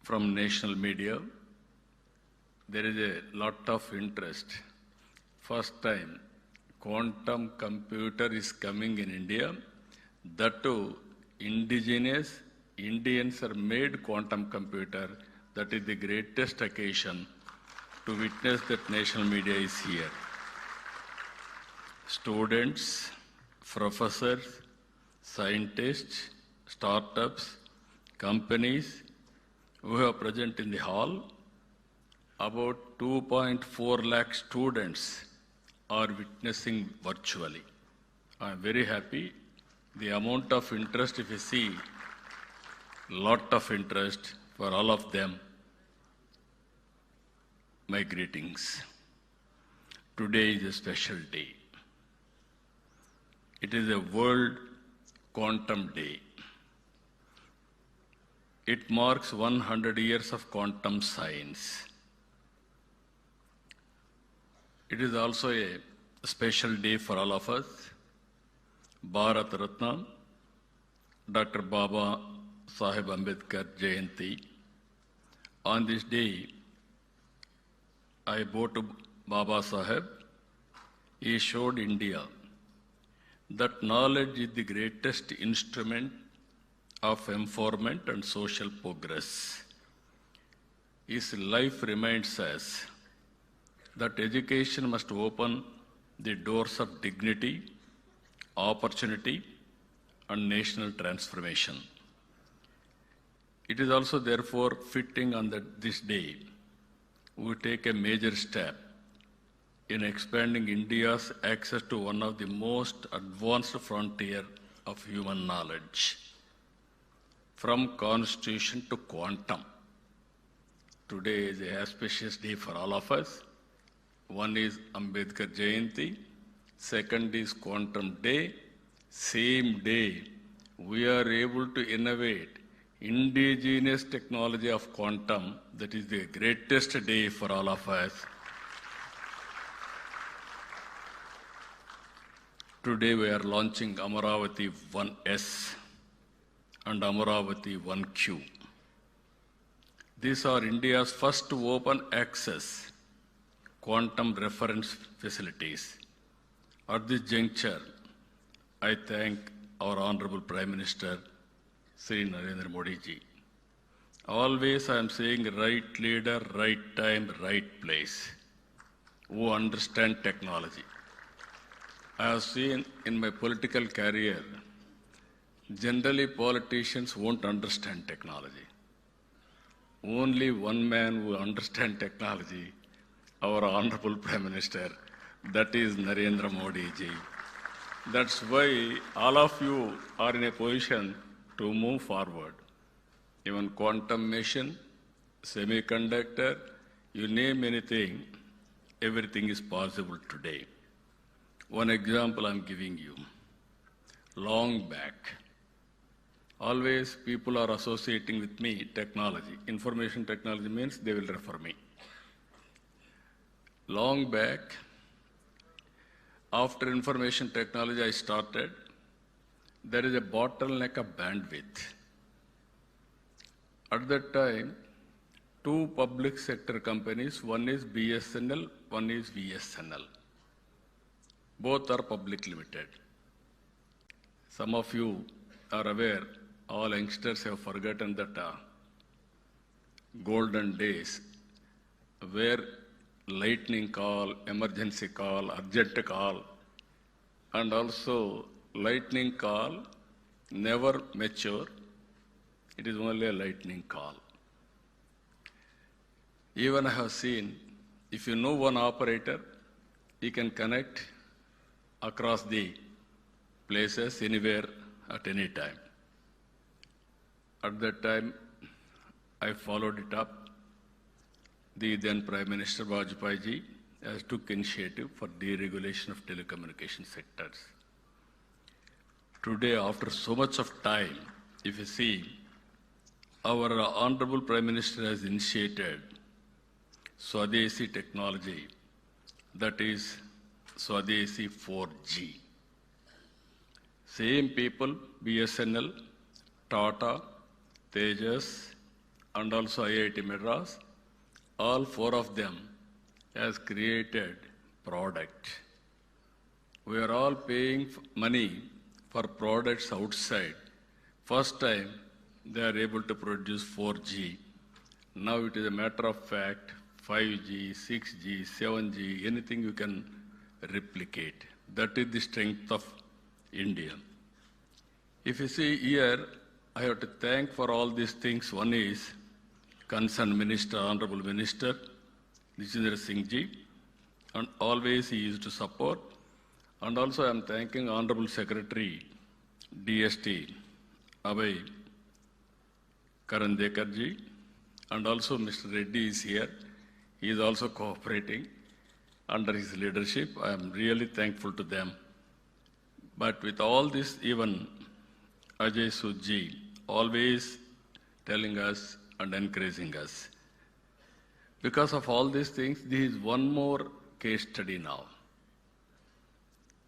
from national media. There is a lot of interest. First time quantum computer is coming in India. That too, indigenous Indians are made quantum computer. That is the greatest occasion to witness that national media is here. Students, professors, scientists, startups, companies who are present in the hall, about 2.4 lakh students are witnessing virtually. I am very happy. The amount of interest, if you see, lot of interest for all of them. My greetings. Today is a special day. It is a World Quantum Day. It marks 100 years of quantum science. It is also a special day for all of us. Bharat Ratna, Dr. Baba Sahib Ambedkar Jayanti. On this day, I bow to Baba Sahib. He showed India that knowledge is the greatest instrument of empowerment and social progress. His life reminds us that education must open the doors of dignity, opportunity, and national transformation. It is also therefore fitting on this day we take a major step in expanding India's access to one of the most advanced frontier of human knowledge, from constitution to quantum. Today is a auspicious day for all of us. One is Ambedkar Jayanti, second is Quantum Day. Same day, we are able to innovate indigenous technology of quantum. That is the greatest day for all of us. Today we are launching Amaravati 1S and Amaravati 1Q. These are India's first open access quantum reference facilities. At this juncture, I thank our Honorable Prime Minister, Sri Narendra Modi ji. Always I am saying right leader, right time, right place, who understand technology. I have seen in my political career, generally politicians won't understand technology. Only one man who understands technology, our Honorable Prime Minister, that is Narendra Modi ji. That's why all of you are in a position to move forward. even quantum machine, semiconductor, you name anything, everything is possible today. One example I'm giving you. Long back, always people are associating with me technology. Information technology means they will refer me. Long back, after information technology I started, there is a bottleneck of bandwidth. At that time, two public sector companies, one is BSNL, one is VSNL. Both are public limited. Some of you are aware, all youngsters have forgotten that golden days where lightning call, emergency call, urgent call, and also lightning call never mature. It is only a lightning call. Even I have seen, if you know one operator, he can connect across the places, anywhere, at any time. At that time, I followed it up. The then Prime Minister Vajpayee ji has took initiative for deregulation of telecommunication sectors. Today, after so much of time, if you see, our Honorable Prime Minister has initiated Swadeshi technology, that is Swadeshi 4G. Same people, BSNL, Tata, Tejas, and also IIT Madras, all four of them has created product. We are all paying money for products outside. First time, they are able to produce 4G. Now it is a matter of fact, 5G, 6G, 7G, anything you can replicate. That is the strength of India. If you see here, I have to thank for all these things. One is concerned Minister, Honorable Minister, Jitendra Singh ji, and always he used to support. And also I am thanking Honorable Secretary, DST, Abhay Karandekar ji, and also Mr. Reddy is here. He is also cooperating under his leadership. I am really thankful to them. But with all this, even Ajay Sudji always telling us and encouraging us. Because of all these things, this is one more case study now.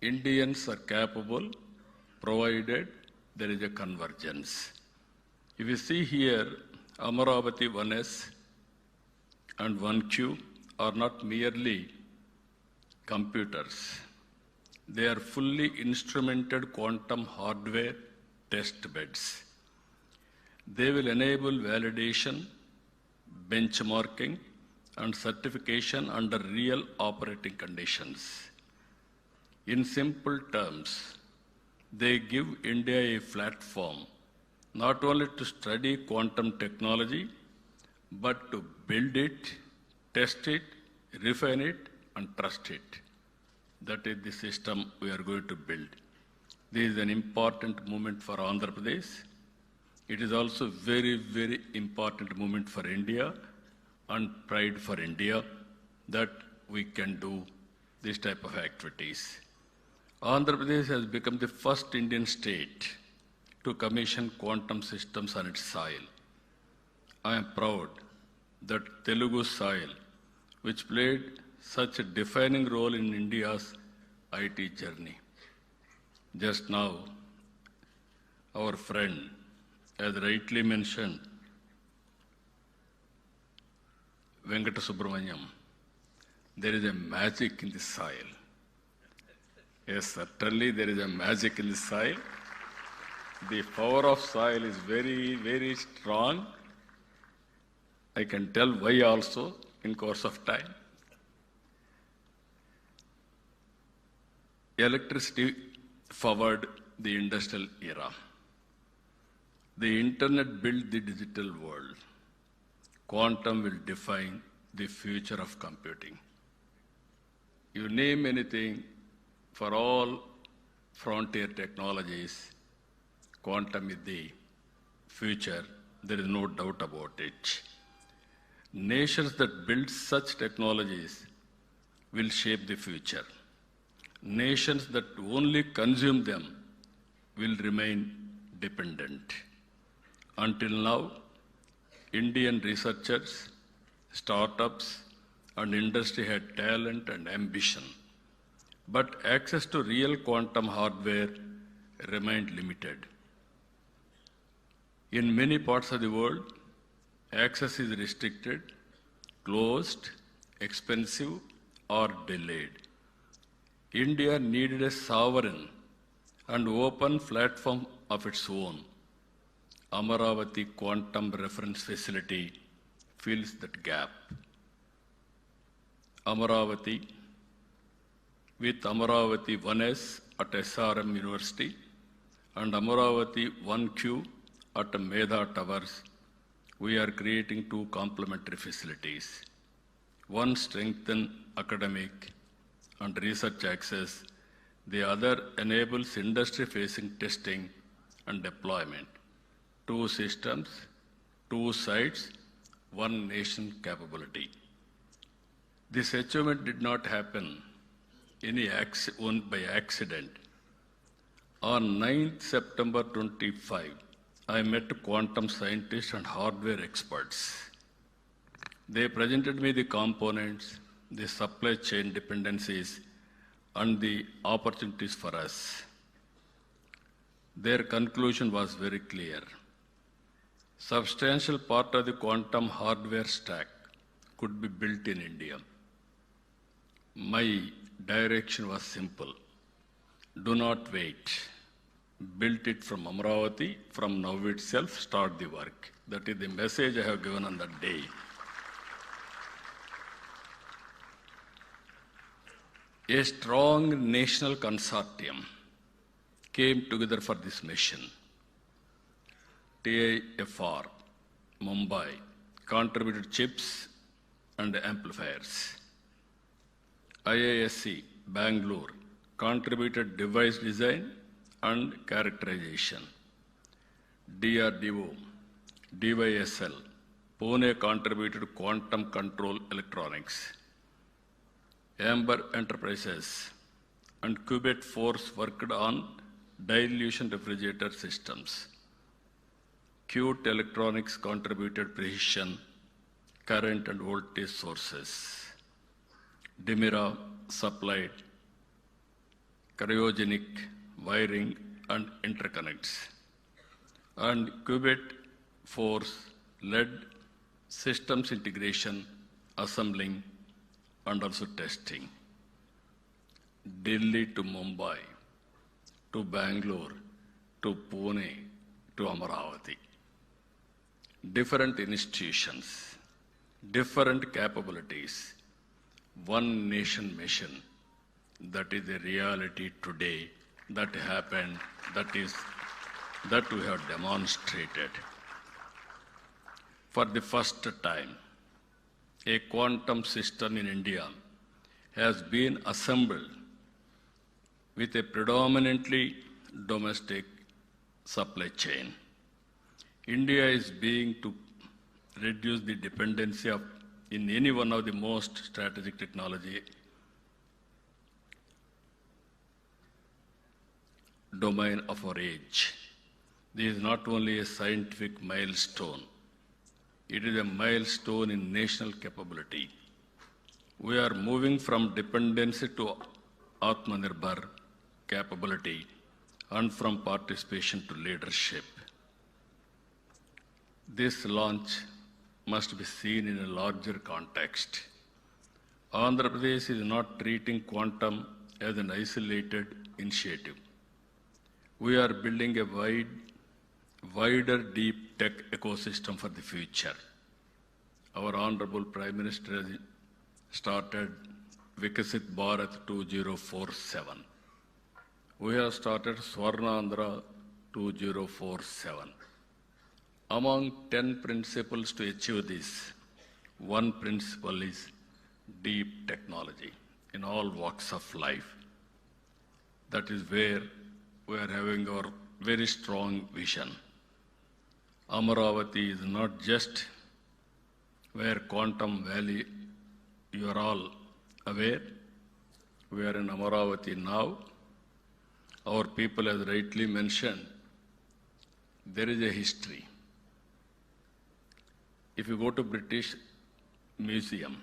Indians are capable, provided there is a convergence. If you see here, Amaravati 1S and 1Q are not merely computers. They are fully instrumented quantum hardware test beds. They will enable validation, benchmarking, and certification under real operating conditions. In simple terms, they give India a platform not only to study quantum technology, but to build it, test it, refine it, and trust it. That is the system we are going to build. This is an important moment for Andhra Pradesh. It is also very, very important moment for India and pride for India that we can do this type of activities. Andhra Pradesh has become the first Indian state to commission quantum systems on its soil. I am proud that Telugu soil, which played such a defining role in India's IT journey. Just now, our friend, as rightly mentioned, Venkata Subramaniam, there is a magic in the soil. Yes, certainly there is a magic in the soil. The power of soil is very, very strong. I can tell why also in course of time. Electricity forward the industrial era. The internet built the digital world. Quantum will define the future of computing. You name anything, for all frontier technologies, quantum is the future There is no doubt about it. Nations that build such technologies will shape the future. Nations that only consume them will remain dependent. Until now, Indian researchers, startups, and industry had talent and ambition, but access to real quantum hardware remained limited. In many parts of the world, access is restricted, closed, expensive, or delayed. India needed a sovereign and open platform of its own. Amaravati Quantum Reference Facility fills that gap. Amaravati, with Amaravati 1S at SRM University and Amaravati 1Q at Medha Towers, we are creating two complementary facilities. One strengthens academic and research access, the other enables industry-facing testing and deployment. Two systems, two sites, one nation capability. This achievement did not happen by accident. On 9th September 25, I met quantum scientists and hardware experts. They presented me the components, the supply chain dependencies, and the opportunities for us. Their conclusion was very clear. Substantial part of the quantum hardware stack could be built in India. My direction was simple. Do not wait. Build it from Amaravati, from now itself, start the work. That is the message I have given on that day. A strong national consortium came together for this mission. TIFR, Mumbai, contributed chips and amplifiers. IISc, Bangalore, contributed device design and characterization. DRDO, DYSL, Pune contributed quantum control electronics. Amber Enterprises and Qubit Force worked on dilution refrigerator systems. Qt Electronics contributed precision, current and voltage sources. Dimira supplied cryogenic wiring and interconnects. And Qubit Force led systems integration, assembling, and also testing. Delhi to Mumbai, to Bangalore, to Pune, to Amaravati. Different institutions, different capabilities, one nation mission. That is the reality today. That happened. That we have demonstrated. For the first time, a quantum system in India has been assembled with a predominantly domestic supply chain. India is being to reduce the dependency in any one of the most strategic technology domain of our age. This is not only a scientific milestone, it is a milestone in national capability. We are moving from dependency to Atmanirbhar capability and from participation to leadership. This launch must be seen in a larger context. Andhra Pradesh is not treating quantum as an isolated initiative. We are building a wider deep tech ecosystem for the future. Our Honorable Prime Minister has started Vikasit Bharat 2047. We have started Swarnandhra 2047. Among 10 principles to achieve this, one principle is deep technology in all walks of life. That is where we are having our very strong vision. Amaravati is not just where Quantum Valley, you are all aware. We are in Amaravati now. Our people, as rightly mentioned, there is a history. If you go to British Museum,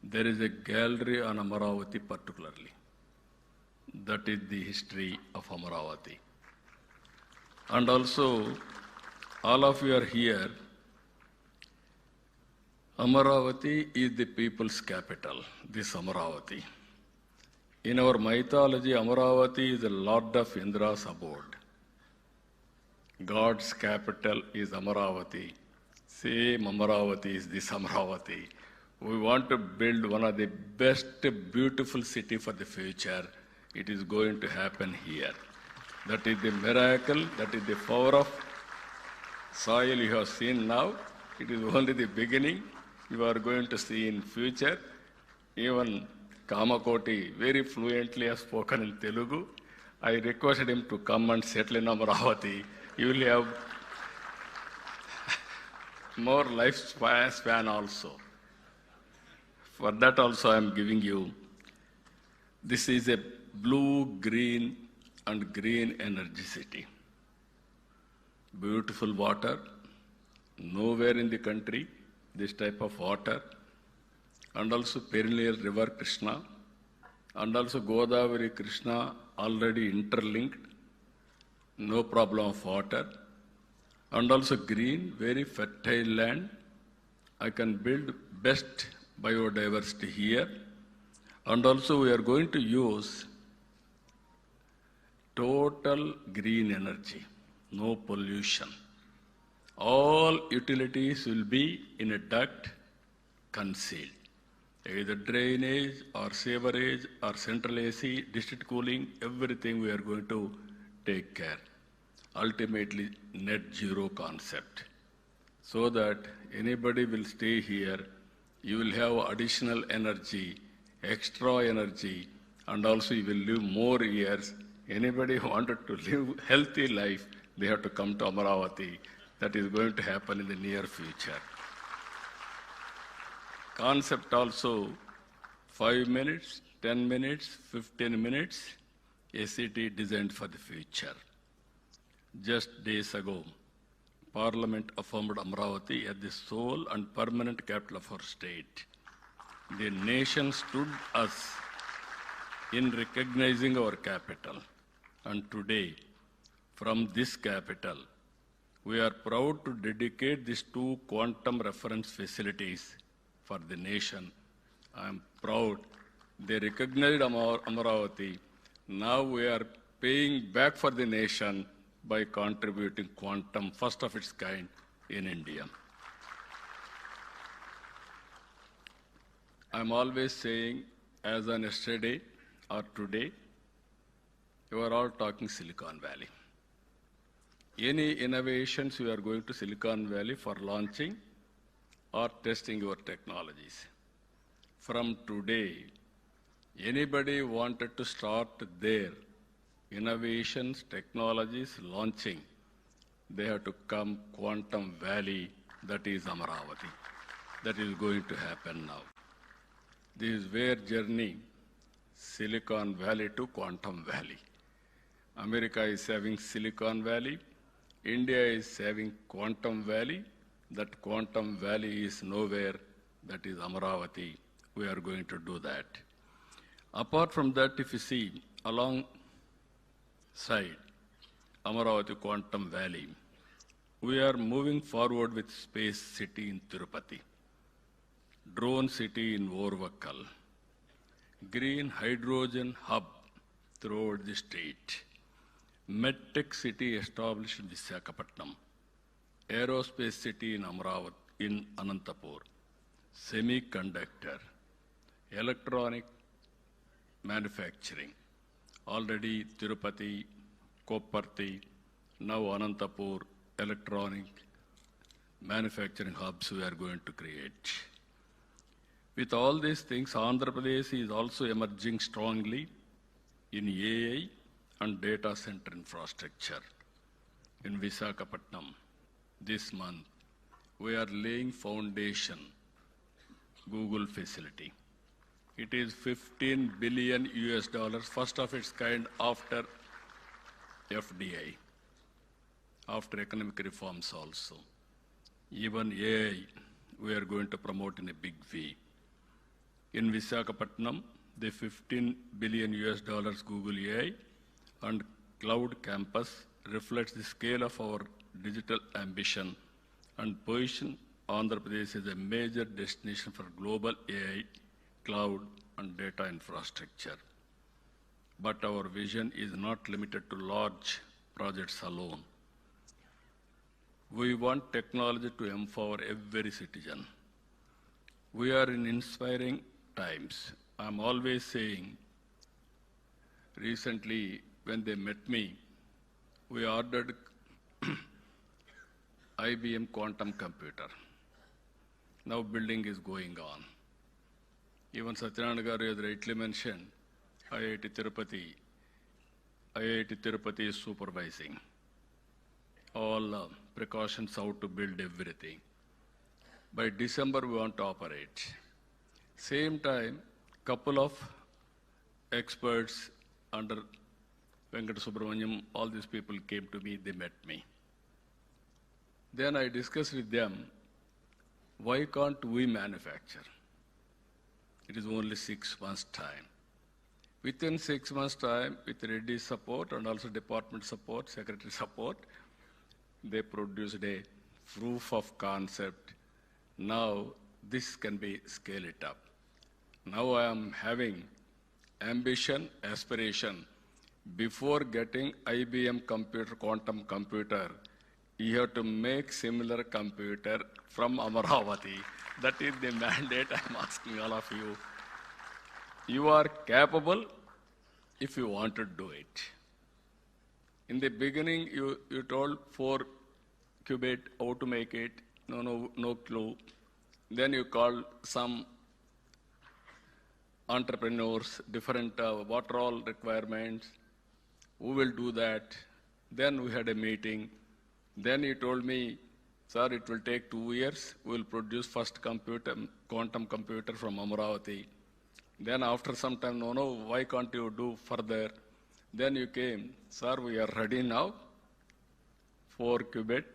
there is a gallery on Amaravati particularly. That is the history of Amaravati. And also, all of you are here. Amaravati is the people's capital, this Amaravati. In our mythology, Amaravati is the Lord of Indra's abode. God's capital is Amaravati. Same Amaravati is this Amaravati. We want to build one of the best, beautiful city for the future. It is going to happen here. That is the miracle, that is the power of soil you have seen now. It is only the beginning. You are going to see in future. Even Kamakoti very fluently has spoken in Telugu. I requested him to come and settle in Amaravati. You will have more lifespan also. For that also I am giving you. This is a blue, green and green energy city. Beautiful water. Nowhere in the country this type of water. And also perennial river Krishna. And also Godavari Krishna already interlinked. No problem of water. And also green, very fertile land. I can build best biodiversity here. And also we are going to use total green energy, no pollution. All utilities will be in a duct concealed. Either drainage or sewerage or central AC, district cooling, everything we are going to take care. Ultimately, net zero concept. So that anybody will stay here, you will have additional energy, extra energy, and also you will live more years. Anybody who wanted to live healthy life, they have to come to Amaravati. That is going to happen in the near future. Concept also 5 minutes, 10 minutes, 15 minutes, a city designed for the future. Just days ago, Parliament affirmed Amaravati as the sole and permanent capital of our state. The nation stood us in recognizing our capital. And today, from this capital, we are proud to dedicate these 2 quantum reference facilities for the nation. I am proud they recognized Amaravati. Now we are paying back for the nation by contributing quantum, first of its kind in India. I'm always saying, as on yesterday or today, you are all talking Silicon Valley. Any innovations you are going to Silicon Valley for launching or testing your technologies. From today, anybody wanted to start their innovations, technologies, launching, they have to come Quantum Valley, that is Amaravati. That is going to happen now. This is where journey, Silicon Valley to Quantum Valley. America is having Silicon Valley. India is having Quantum Valley. That Quantum Valley is nowhere. That is Amaravati. We are going to do that. Apart from that, if you see along side, Amaravati Quantum Valley, we are moving forward with Space City in Tirupati, Drone City in Orvakkal, Green Hydrogen Hub throughout the state, MedTech City established in Visakhapatnam, Aerospace City in Amaravati, in Anantapur, Semiconductor, Electronic Manufacturing, already Tirupati, Kopparthi, now Anantapur, electronic manufacturing hubs we are going to create. With all these things, Andhra Pradesh is also emerging strongly in AI and data center infrastructure. In Visakhapatnam, this month, we are laying foundation Google facility. It is 15 billion US dollars, first of its kind after FDI, after economic reforms also. Even AI, we are going to promote in a big way. In Visakhapatnam, the 15 billion US dollars Google AI and Cloud Campus reflects the scale of our digital ambition and position Andhra Pradesh as a major destination for global AI, cloud, and data infrastructure. But our vision is not limited to large projects alone. We want technology to empower every citizen. We are in inspiring times. I'm always saying, recently when they met me, we ordered IBM quantum computer. Now building is going on. Even Satyanarayana Garu has rightly mentioned, IIT Tirupati is supervising all precautions how to build everything. By December, we want to operate. Same time, couple of experts under Venkata Subramaniam, all these people came to me, they met me. Then I discussed with them, why can't we manufacture? It is only 6 months' time. Within 6 months' time, with ready support and also department support, secretary support, they produced a proof of concept. Now, this can be scale it up. Now I am having ambition, aspiration. Before getting IBM computer, quantum computer, you have to make similar computer from Amaravati. That is the mandate I'm asking all of you. You are capable if you want to do it. In the beginning, you told 4 qubit, how to make it, no clue. Then you called some entrepreneurs, different what are all requirements, who will do that. Then we had a meeting. Then he told me, sir, it will take 2 years. We will produce first computer, quantum computer from Amaravati. Then after some time, no, why can't you do further? Then you came, sir, we are ready now. 4 qubit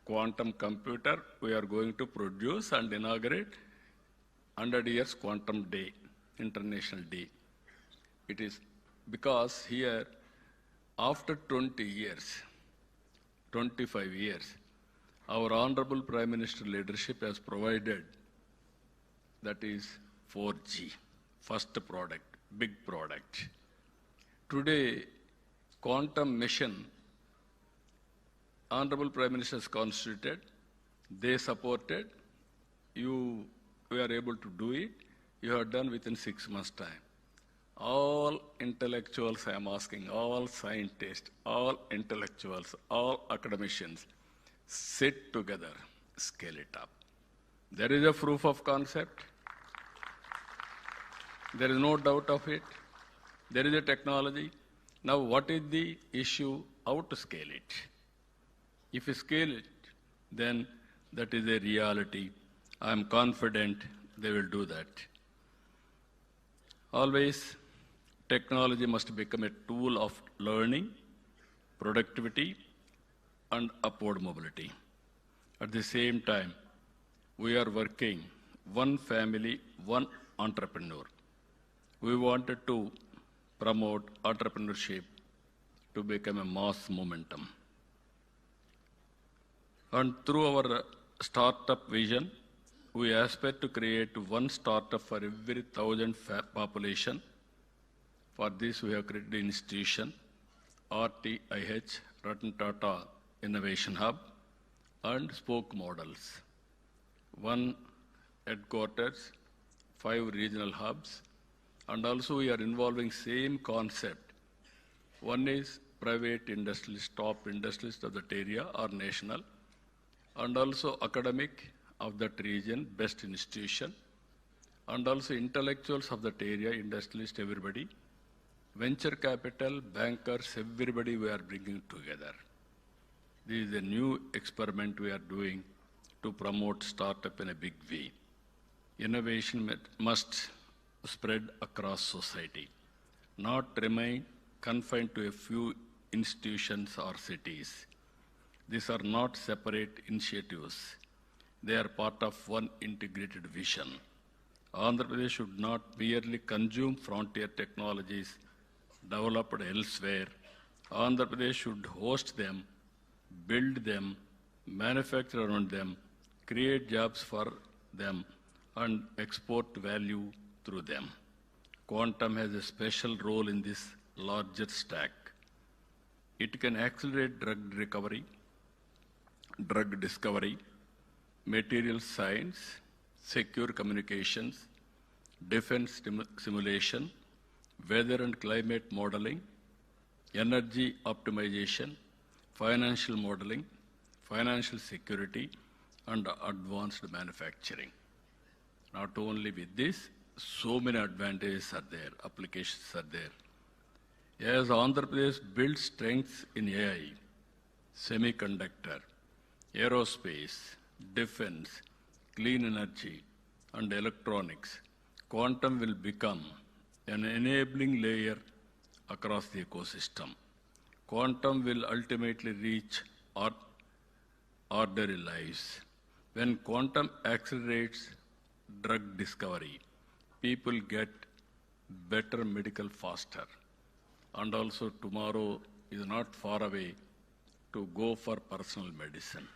quantum computer we are going to produce and inaugurate 100 years quantum day, international day. It is because here, after 20 years, 25 years, our Honorable Prime Minister leadership has provided, that is 4G, first product, big product. Today, quantum mission, Honorable Prime Minister has constituted, they supported, we are able to do it, you have done within 6 months' time. All intellectuals, I am asking, all scientists, all intellectuals, all academicians, sit together, scale it up. There is a proof of concept. There is no doubt of it. There is a technology. Now, what is the issue? How to scale it? If you scale it, then that is a reality. I am confident they will do that. Always, technology must become a tool of learning, productivity, and upward mobility. At the same time, we are working one family, one entrepreneur. We wanted to promote entrepreneurship to become a mass momentum. And through our startup vision, we aspire to create one startup for every 1,000 population. For this, we have created an institution, RTIH, Ratan Tata Innovation Hub, and spoke models. 1 headquarters, 5 regional hubs, and also we are involving same concept. One is private industrialists, top industrialists of that area or national, and also academic of that region, best institution, and also intellectuals of that area, industrialists, everybody, venture capital, bankers, everybody we are bringing together. This is a new experiment we are doing to promote startup in a big way. Innovation must spread across society, not remain confined to a few institutions or cities. These are not separate initiatives. They are part of one integrated vision. Andhra Pradesh should not merely consume frontier technologies developed elsewhere. Andhra Pradesh should host them, build them, manufacture around them, create jobs for them, and export value through them. Quantum has a special role in this larger stack. It can accelerate drug recovery, drug discovery, material science, secure communications, defense simulation, weather and climate modeling, energy optimization, financial modeling, financial security, and advanced manufacturing. Not only with this, so many advantages are there, applications are there. As Andhra Pradesh builds strengths in AI, semiconductor, aerospace, defense, clean energy, and electronics, quantum will become an enabling layer across the ecosystem. Quantum will ultimately reach ordinary lives. When quantum accelerates drug discovery, people get better medical faster. And also tomorrow is not far away to go for personal medicine.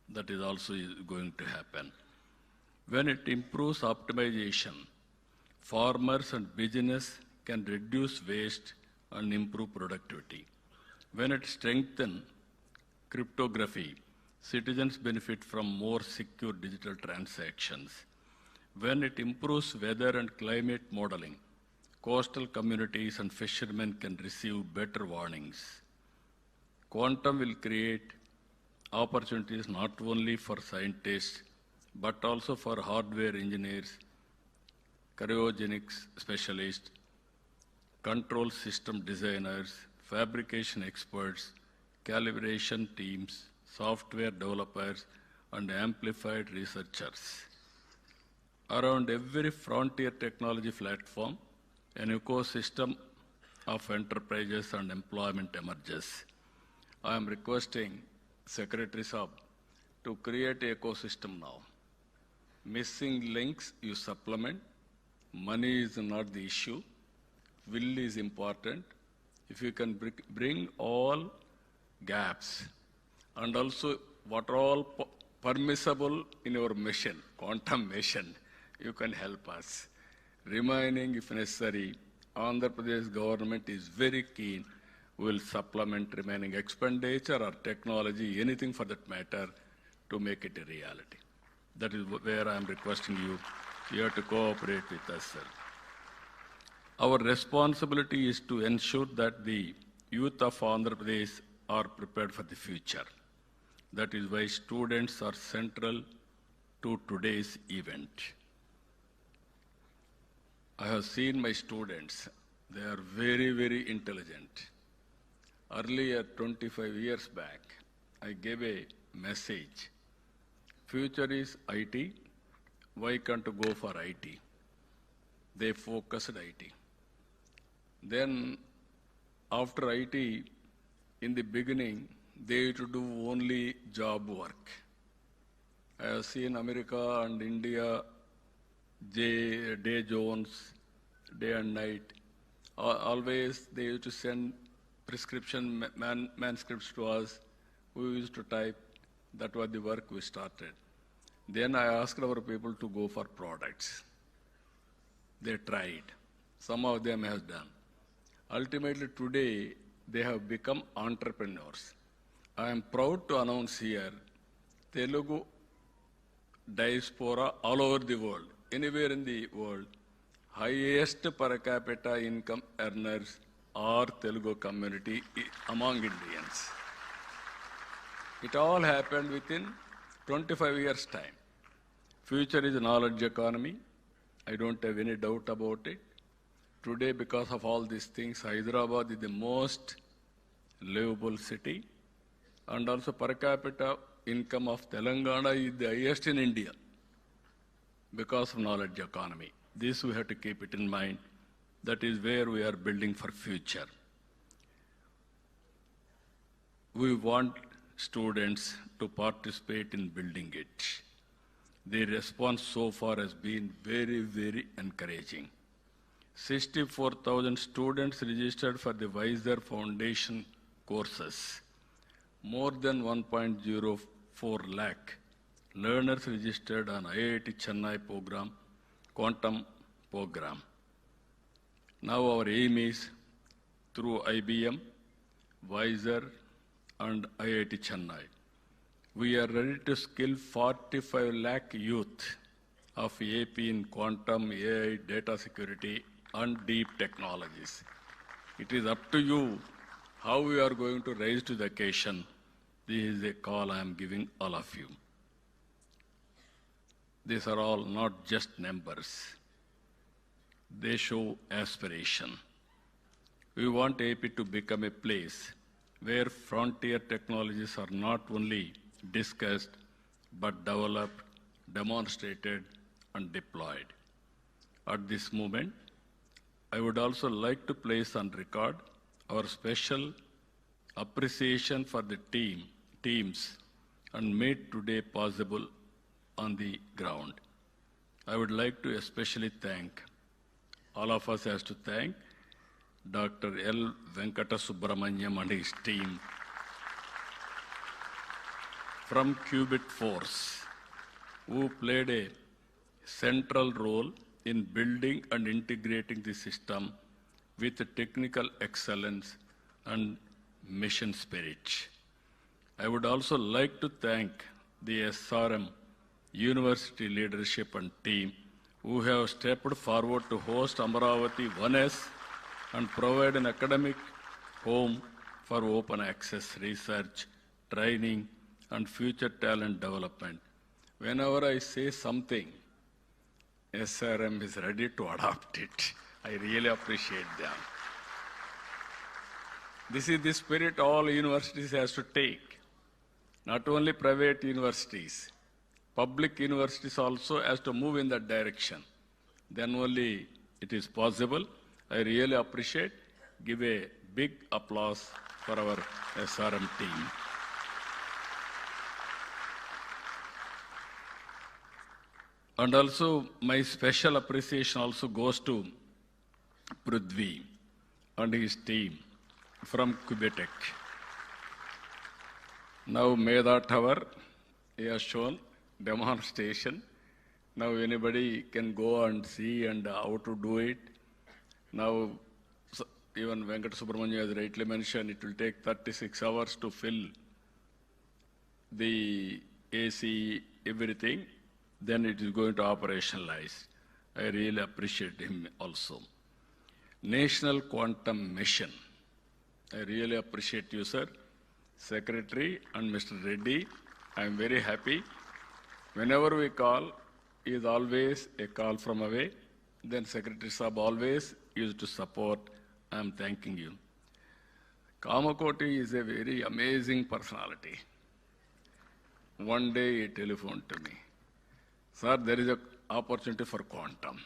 That is also going to happen. When it improves optimization, farmers and business can reduce waste and improve productivity. When it strengthens cryptography, citizens benefit from more secure digital transactions. When it improves weather and climate modeling, coastal communities and fishermen can receive better warnings. Quantum will create opportunities not only for scientists, but also for hardware engineers, cryogenics specialists, control system designers, fabrication experts, calibration teams, software developers, and amplified researchers. Around every frontier technology platform, an ecosystem of enterprises and employment emerges. I am requesting Secretary Saab to create an ecosystem now. Missing links you supplement. Money is not the issue. Will is important. If you can bring all gaps and also what are all permissible in your mission, quantum mission, you can help us. Remaining, if necessary, Andhra Pradesh government is very keen. We will supplement remaining expenditure or technology, anything for that matter, to make it a reality. That is where I am requesting you. You have to cooperate with us, sir. Our responsibility is to ensure that the youth of Andhra Pradesh are prepared for the future. That is why students are central to today's event. I have seen my students. They are very, very intelligent. Earlier, 25 years back, I gave a message. Future is IT. Why can't you go for IT? They focused IT. Then, after IT, in the beginning, they used to do only job work. I have seen America and India, day zones, day and night. Always they used to send prescription manuscripts to us. We used to type. That was the work we started. Then I asked our people to go for products. They tried. Some of them have done. Ultimately today, they have become entrepreneurs. I am proud to announce here, Telugu diaspora all over the world, anywhere in the world, highest per capita income earners are Telugu community among Indians. It all happened within 25 years' time. Future is a knowledge economy. I don't have any doubt about it. Today, because of all these things, Hyderabad is the most livable city. and also per capita income of Telangana is the highest in India because of knowledge economy. This we have to keep it in mind. That is where we are building for future. We want students to participate in building it. The response so far has been very, very encouraging. 64,000 students registered for the Wiser Foundation courses. More than 1.04 lakh learners registered on IIT Chennai program, quantum program. Now our aim is through IBM, Wiser, and IIT Chennai. We are ready to skill 45 lakh youth of AP in quantum, AI, data security, and deep technologies. It is up to you how we are going to rise to the occasion. This is a call I am giving all of you. These are all not just numbers. They show aspiration. We want AP to become a place where frontier technologies are not only discussed, but developed, demonstrated, and deployed. At this moment, I would also like to place on record our special appreciation for the teams and made today possible on the ground. I would like to especially thank, all of us has to thank Dr. L. Venkata Subramanyam and his team from Qubit Force, who played a central role in building and integrating the system with technical excellence and mission spirit. I would also like to thank the SRM university leadership and team who have stepped forward to host Amaravati 1S and provide an academic home for open access research, training, and future talent development. Whenever I say something, SRM is ready to adopt it. I really appreciate them. This is the spirit all universities has to take. Not only private universities, public universities also has to move in that direction. Then only it is possible. I really appreciate. Give a big applause for our SRM team. And also my special appreciation also goes to Prithvi and his team from Quebec. Now Meda Tower, he has shown demonstration. Now anybody can go and see and how to do it. Now even Venkata Subramanya has rightly mentioned, it will take 36 hours to fill the AC, everything. Then it is going to operationalize. I really appreciate him also. National Quantum Mission. I really appreciate you, sir. Secretary and Mr. Reddy, I am very happy. Whenever we call, he is always a call from away. Then Secretary Saab always used to support. I am thanking you. Kamakoti is a very amazing personality. One day he telephoned to me. Sir, there is an opportunity for quantum.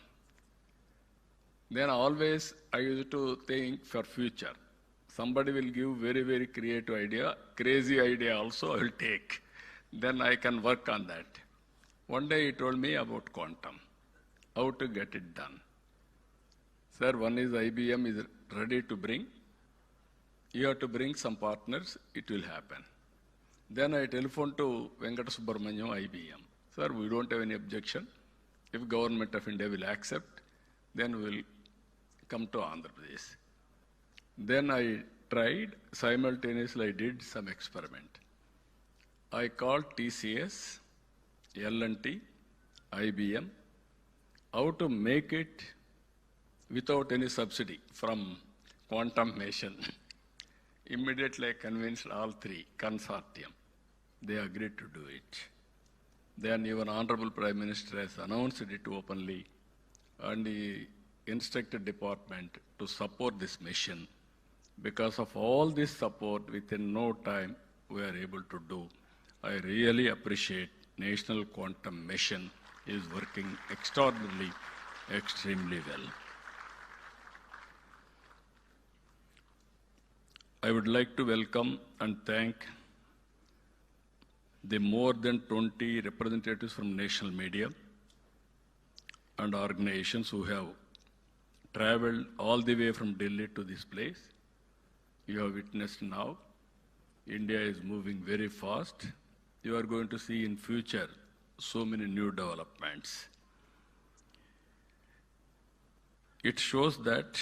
Then always I used to think for future. Somebody will give very, very creative idea, crazy idea also I will take. Then I can work on that. One day he told me about quantum, how to get it done. Sir, one is IBM is ready to bring. You have to bring some partners, it will happen. Then I telephoned to Venkata Subramanyam, IBM. Sir, we don't have any objection. If Government of India will accept, then we will come to Andhra Pradesh. Then I tried, simultaneously I did some experiment. I called TCS, L&T, IBM, how to make it without any subsidy from Quantum Mission. Immediately I convinced all three, consortium. They agreed to do it. Then even Honorable Prime Minister has announced it openly and he instructed department to support this mission. Because of all this support, within no time, we are able to do. I really appreciate National Quantum Mission is working extraordinarily, extremely well. I would like to welcome and thank the more than 20 representatives from national media and organizations who have traveled all the way from Delhi to this place. You have witnessed now, India is moving very fast. You are going to see in future so many new developments. It shows that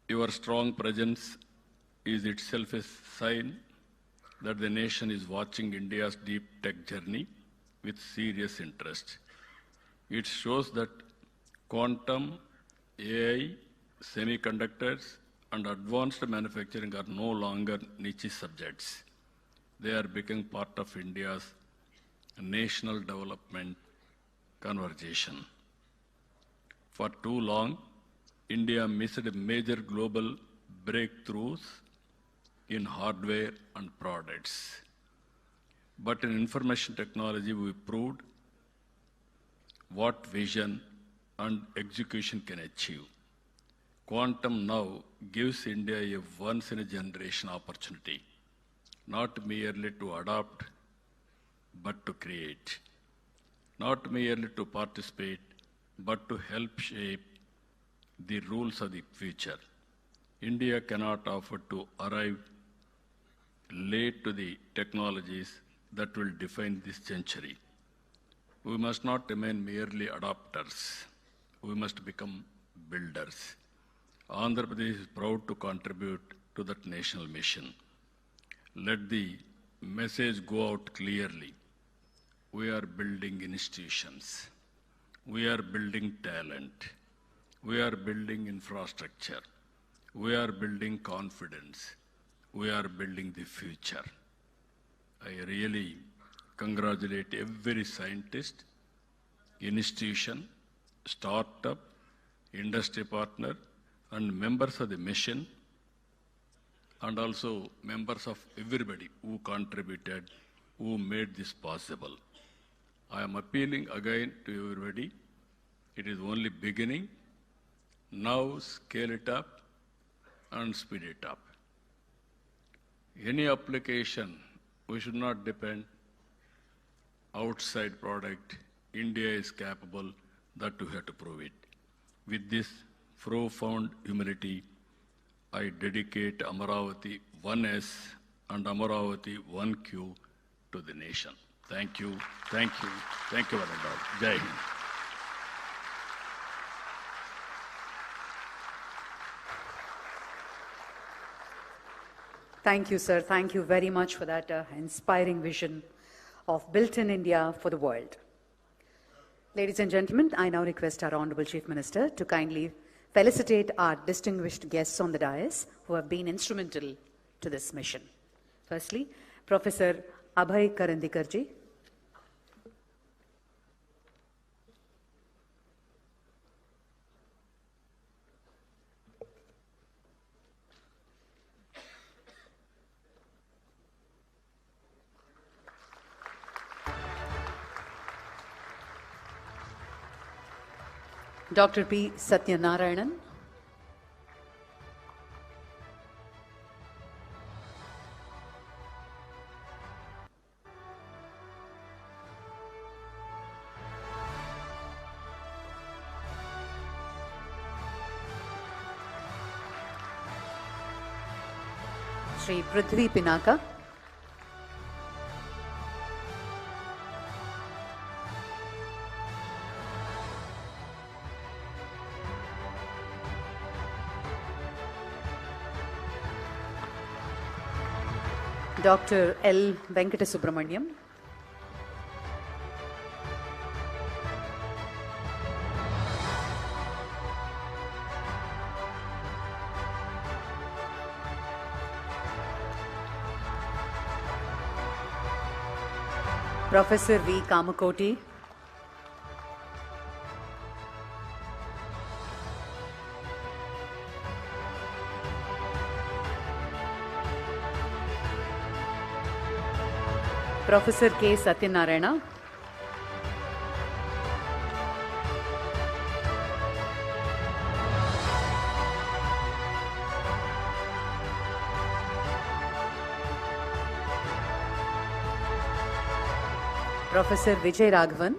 your strong presence is itself a sign that the nation is watching India's deep tech journey with serious interest. It shows that quantum, AI, semiconductors, and advanced manufacturing are no longer niche subjects. They are becoming part of India's national development conversation. For too long, India missed major global breakthroughs in hardware and products. But in information technology, we proved what vision and execution can achieve. Quantum now gives India a once-in-a-generation opportunity, not merely to adopt, but to create. Not merely to participate, but to help shape the rules of the future. India cannot afford to arrive late to the technologies that will define this century. We must not remain merely adopters. We must become builders. Andhra Pradesh is proud to contribute to that national mission. Let the message go out clearly. We are building institutions. We are building talent. We are building infrastructure. We are building confidence. We are building the future. I really congratulate every scientist, institution, startup, industry partner, and members of the mission, and also members of everybody who contributed, who made this possible. I am appealing again to everybody. It is only beginning. Now scale it up and speed it up. Any application, we should not depend outside product. India is capable, that we have to prove it. With this profound humility, I dedicate Amaravati 1S and Amaravati 1Q to the nation. Thank you, thank you, thank you very much. Jai Hind. Thank you, sir. Thank you very much for that inspiring vision of Built in India for the world. Ladies and gentlemen, I now request our Honorable Chief Minister to kindly felicitate our distinguished guests on the dais who have been instrumental to this mission. Firstly, Professor Abhay Karandikarji. Dr. P. Satyanarayanan. Shri Prithvi Pinaka. Dr. L. Venkatasubramaniam. Professor V. Kamakoti. Professor K. Satyanarayana. Professor Vijay Raghavan.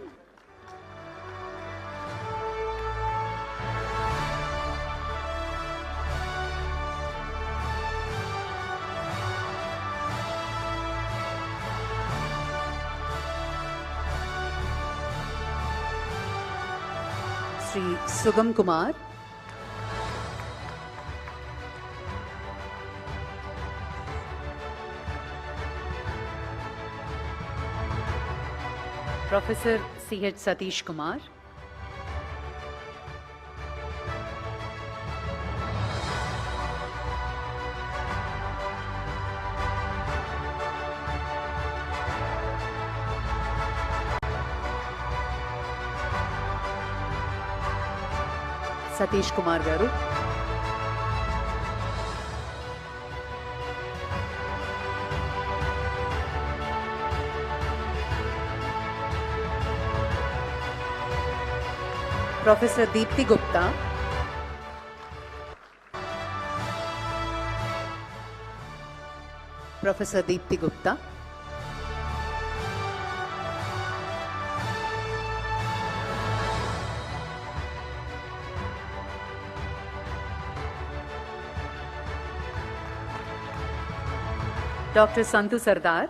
Sri Sugam Kumar. Professor C.H. Satish Kumar. Satish Kumar garu. Professor Deepthi Gupta. Professor Deepthi Gupta. Dr. Santu Sardar.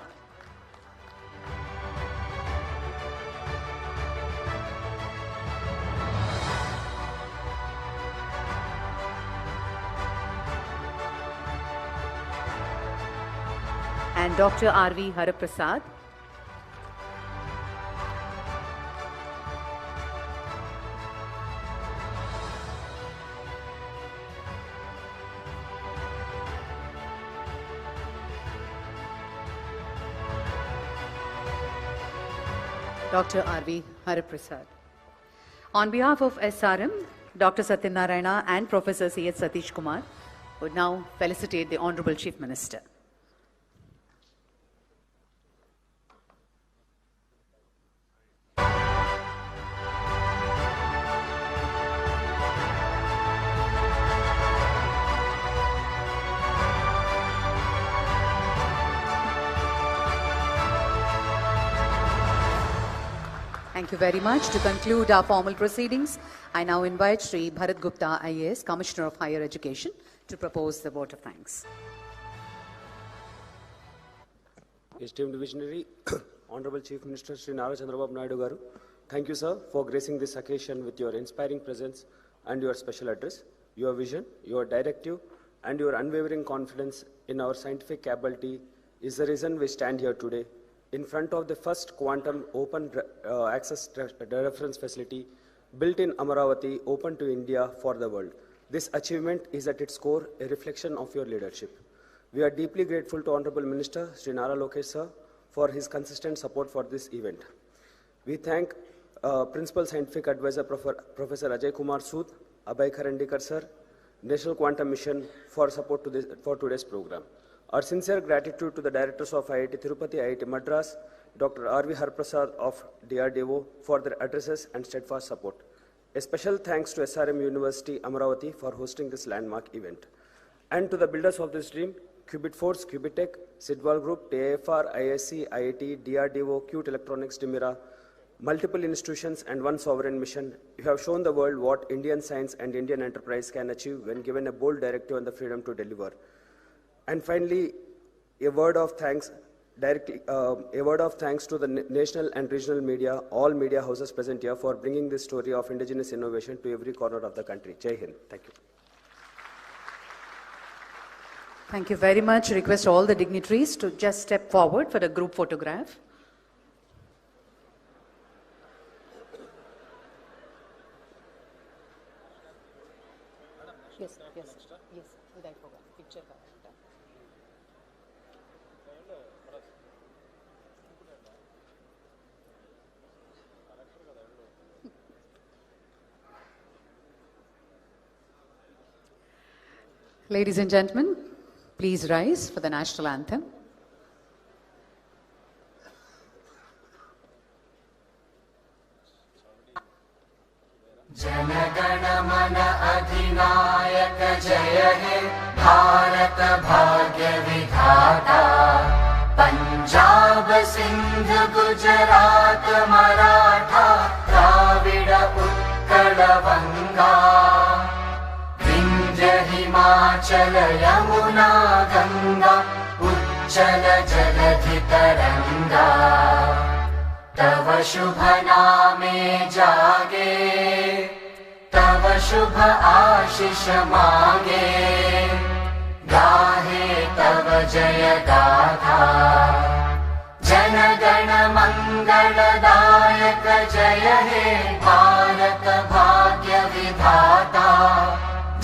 And Dr. R.V. Haraprasad. Dr. R.V. Haraprasad. On behalf of SRM, Dr. Satyanarayana and Professor C.H. Satish Kumar would now felicitate the Honorable Chief Minister. Thank you very much. To conclude our formal proceedings, I now invite Sri Bharat Gupta, IAS, Commissioner of Higher Education, to propose the vote of thanks. Esteemed visionary, Honorable Chief Minister Sri Nara Chandrababu Naidu Garu, thank you, sir, for gracing this occasion with your inspiring presence and your special address. Your vision, your directive, and your unwavering confidence in our scientific capability is the reason we stand here today, in front of the first quantum open access reference facility built in Amaravati, open to India for the world. This achievement is at its core a reflection of your leadership. We are deeply grateful to Honorable Minister Sri Nara Lokesh sir for his consistent support for this event. We thank Principal Scientific Advisor Professor Ajay Kumar Sood, Abhay Karandikar sir, National Quantum Mission for support for today's program. Our sincere gratitude to the directors of IIT Tirupati, IIT Madras, Dr. R.V. Haraprasad of DRDO for their addresses and steadfast support. A special thanks to SRM University, Amaravati for hosting this landmark event. And to the builders of this dream, Qubit Force, Qubitech, Sidwal Group, TAFR, ISC, IIT, DRDO, Qt Electronics, Dimira, multiple institutions and one sovereign mission, you have shown the world what Indian science and Indian enterprise can achieve when given a bold directive and the freedom to deliver. And finally, a word of thanks to the national and regional media, all media houses present here for bringing this story of indigenous innovation to every corner of the country. Jai Hind. Thank you. Thank you very much. Request all the dignitaries to just step forward for a group photograph. Yes, yes, yes. Without photograph, picture. Ladies and gentlemen, please rise for the national anthem. जनगण मन अधिनायक जय हे भारत भाग्य विधाता पंजाब सिंध गुजरात मराठा द्राविड उत्कल बंगा विंध्य हिमाचल यमुना गंगा उच्चल जलधि तरंगा तव शुभ नामे जागे तव शुभ आशीष मांगे गाहे तव जय गाथा जन गण मंगलदायक जय हे भारत भाग्य विधाता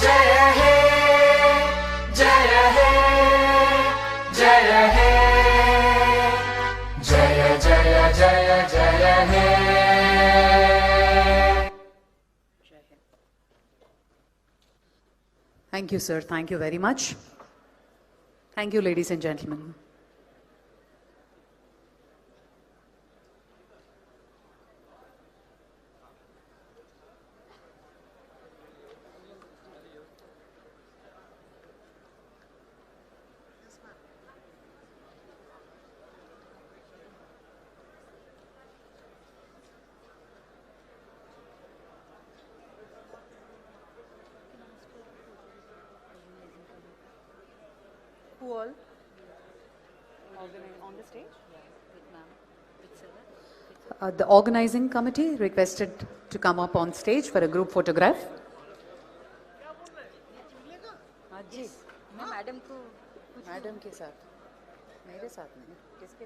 जय हे जय हे जय हे जय जय जय जय हे Thank you, sir. Thank you very much. Thank you, ladies and gentlemen. Who all? On the stage? The organizing committee requested to come up on stage for a group photograph. जी मैं मैडम के साथ मेरे साथ नहीं किसके